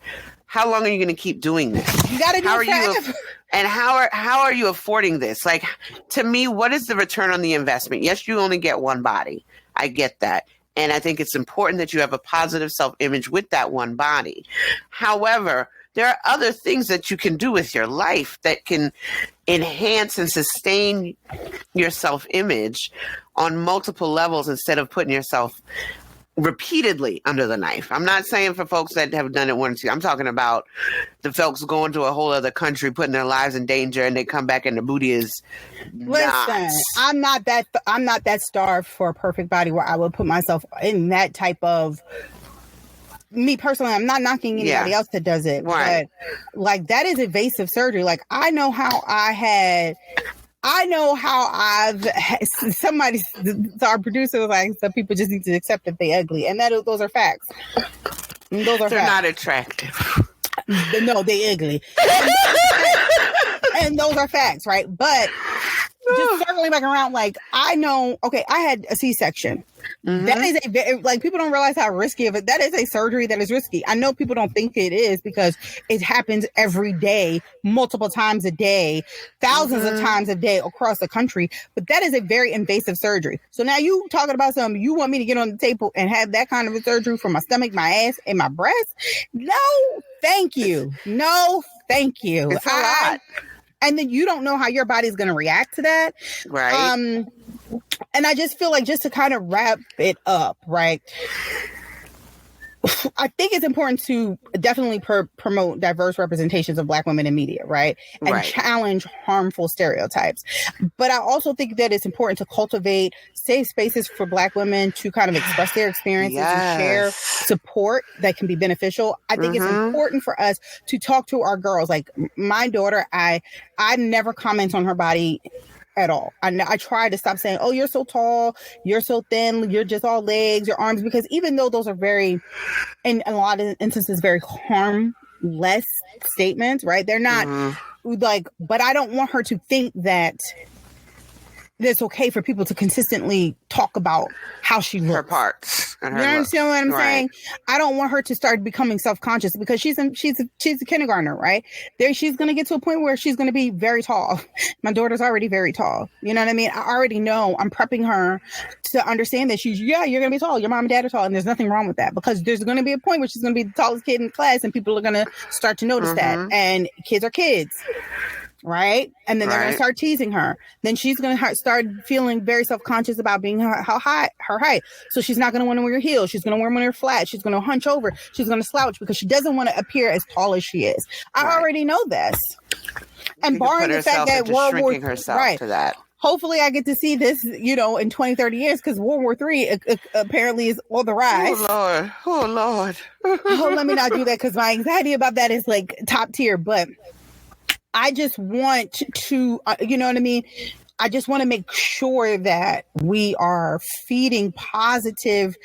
How long are you going to keep doing this? You got to do it forever. And how are you affording this? Like, to me, what is the return on the investment? Yes, you only get one body. I get that. And I think it's important that you have a positive self-image with that one body. However, there are other things that you can do with your life that can enhance and sustain your self-image on multiple levels instead of putting yourself repeatedly under the knife. I'm not saying for folks that have done it once. I'm talking about the folks going to a whole other country, putting their lives in danger, and they come back and the booty is Listen, I'm not that starved for a perfect body where I would put myself in that type of. Me personally, I'm not knocking anybody else that does it, right. But like that is invasive surgery. Like I know how somebody, our producer was like, some people just need to accept that they ugly. And those are facts. They're facts. Not attractive. No, they ugly. And those are facts, right? But just circling back around, like, I know, okay, I had a C-section. Mm-hmm. That is like, people don't realize how risky of it. That is a surgery that is risky. I know people don't think it is because it happens every day, multiple times a day, thousands of times a day across the country. But that is a very invasive surgery. So now you talking about something, you want me to get on the table and have that kind of a surgery for my stomach, my ass, and my breast? No, thank you. No, thank you. It's a lot. And then you don't know how your body's going to react to that. Right. And I just feel like, just to kind of wrap it up, right? I think it's important to definitely promote diverse representations of Black women in media, right? And challenge harmful stereotypes. But I also think that it's important to cultivate safe spaces for Black women to kind of express their experiences and share support that can be beneficial. I think it's important for us to talk to our girls. Like my daughter, I never comment on her body at all. I try to stop saying, oh, you're so tall, you're so thin, you're just all legs, your arms, because even though those are very, in a lot of instances, very harmless statements, right? They're not like, but I don't want her to think that it's okay for people to consistently talk about how she looks. Her parts. You understand what I'm saying? I don't want her to start becoming self-conscious because she's a kindergartner, right? She's going to get to a point where she's going to be very tall. My daughter's already very tall. You know what I mean? I already know. I'm prepping her to understand that you're going to be tall. Your mom and dad are tall, and there's nothing wrong with that, because there's going to be a point where she's going to be the tallest kid in class, and people are going to start to notice that. And kids are kids. Right. And then they're going to start teasing her. Then she's going to start feeling very self-conscious about being her height. So she's not going to want to wear heels. She's going to wear them when they're flat. She's going to hunch over. She's going to slouch because she doesn't want to appear as tall as she is. I already know this. And barring the fact that World War III, to that. Hopefully I get to see this, in 20, 30 years, because World War III apparently is on the rise. Oh, Lord. Oh, let me not do that, because my anxiety about that is like top tier. But I just want to, you know what I mean? I just want to make sure that we are feeding positive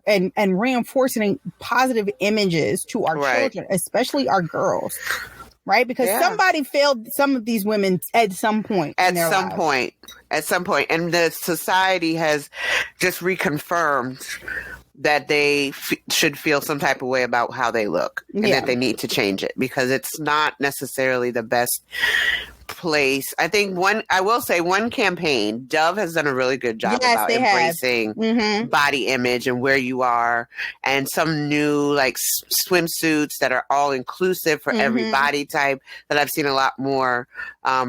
and reinforcing positive images to our children, especially our girls. Right? Because somebody failed some of these women at some point. At some point. And the society has just reconfirmed that they should feel some type of way about how they look, and that they need to change it, because it's not necessarily the best place. I think one campaign, Dove has done a really good job about embracing body image and where you are, and some new like swimsuits that are all inclusive for every body type that I've seen a lot more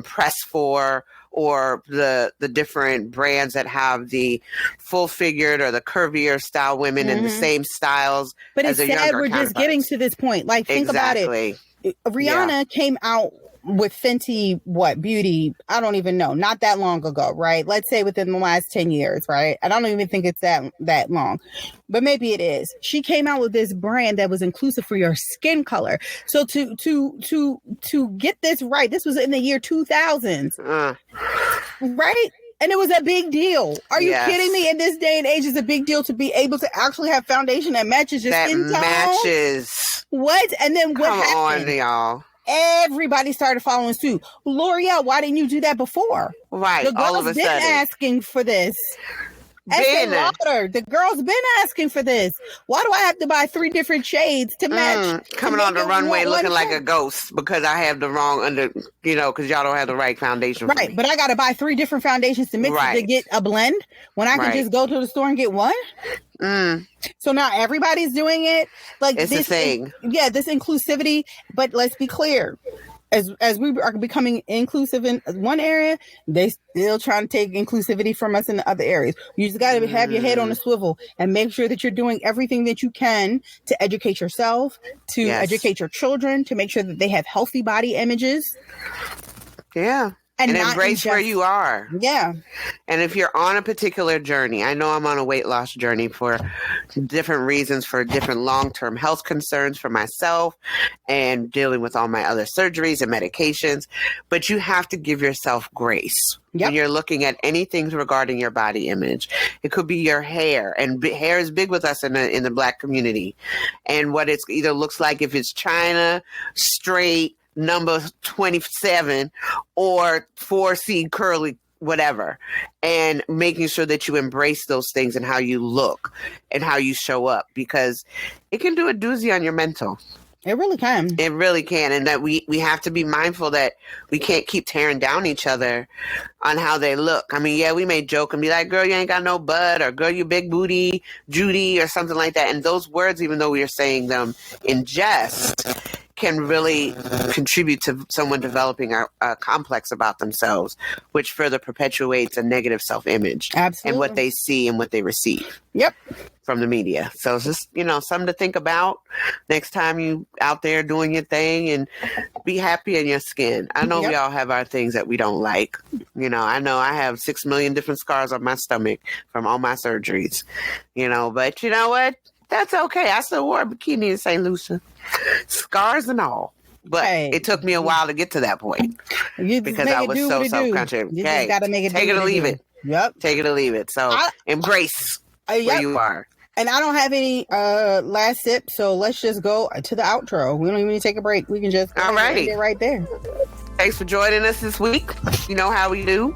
press for, or the different brands that have the full figured or the curvier style women in the same styles. But it's sad we're just getting to this point. Like, think about it. Rihanna came out with Fenty, beauty, I don't even know, not that long ago, right? Let's say within the last 10 years, right? I don't even think it's that long, but maybe it is. She came out with this brand that was inclusive for your skin color. So to get this right, this was in the year 2000s, right? And it was a big deal. Are you kidding me? In this day and age, it's a big deal to be able to actually have foundation that matches your skin tone. Matches. What? And then what happened? Come on, y'all. Everybody started following suit. L'Oreal, why didn't you do that before? Right. The girls all of a been sudden. asking for this. Estee Lauder, the girl's been asking for this. Why do I have to buy 3 different shades to match? Coming on the runway looking like a ghost because I have the wrong because y'all don't have the right foundation. Right, for me. but I got to buy 3 different foundations to mix it to get a blend when I can just go to the store and get one. So now everybody's doing it. Like it's this a thing. This inclusivity. But let's be clear. As we are becoming inclusive in one area, they still trying to take inclusivity from us in the other areas. You just got to have your head on a swivel and make sure that you're doing everything that you can to educate yourself, to educate your children, to make sure that they have healthy body images. Yeah. And embrace where you are. Yeah. And if you're on a particular journey, I know I'm on a weight loss journey for different reasons, for different long-term health concerns for myself and dealing with all my other surgeries and medications. But you have to give yourself grace. When you're looking at anything regarding your body image. It could be your hair, and hair is big with us in the Black community. And what it's either looks like, if it's China, straight, number 27 or 4C curly, whatever, and making sure that you embrace those things and how you look and how you show up, because it can do a doozy on your mental. It really can. It really can. And that we have to be mindful that we can't keep tearing down each other on how they look. I mean, we may joke and be like, girl, you ain't got no butt, or girl, you big booty, Judy, or something like that. And those words, even though we are saying them in jest, can really contribute to someone developing a complex about themselves, which further perpetuates a negative self-image. Absolutely. And what they see and what they receive. Yep. From the media. So it's just, something to think about next time you out there doing your thing, and be happy in your skin. I know we all have our things that we don't like. I know I have 6 million different scars on my stomach from all my surgeries, but you know what? That's okay. I still wore a bikini in St. Lucia. Scars and all. But it took me a while to get to that point because I was so self-conscious. You just gotta make it. Take it or leave it. Yep. Take it or leave it. So embrace where you are. And I don't have any last sip, so let's just go to the outro. We don't even need to take a break. We can just end it right there. Thanks for joining us this week. You know how we do.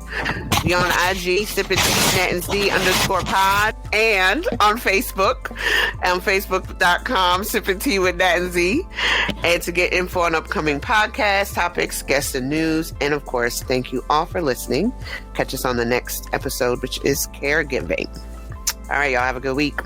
Be on IG, Sippin' Tea, Nat and Z _pod, and on Facebook, Facebook.com, Sippin' Tea with Nat and Z. And to get info on upcoming podcasts, topics, guests, and news. And of course, thank you all for listening. Catch us on the next episode, which is caregiving. All right, y'all have a good week.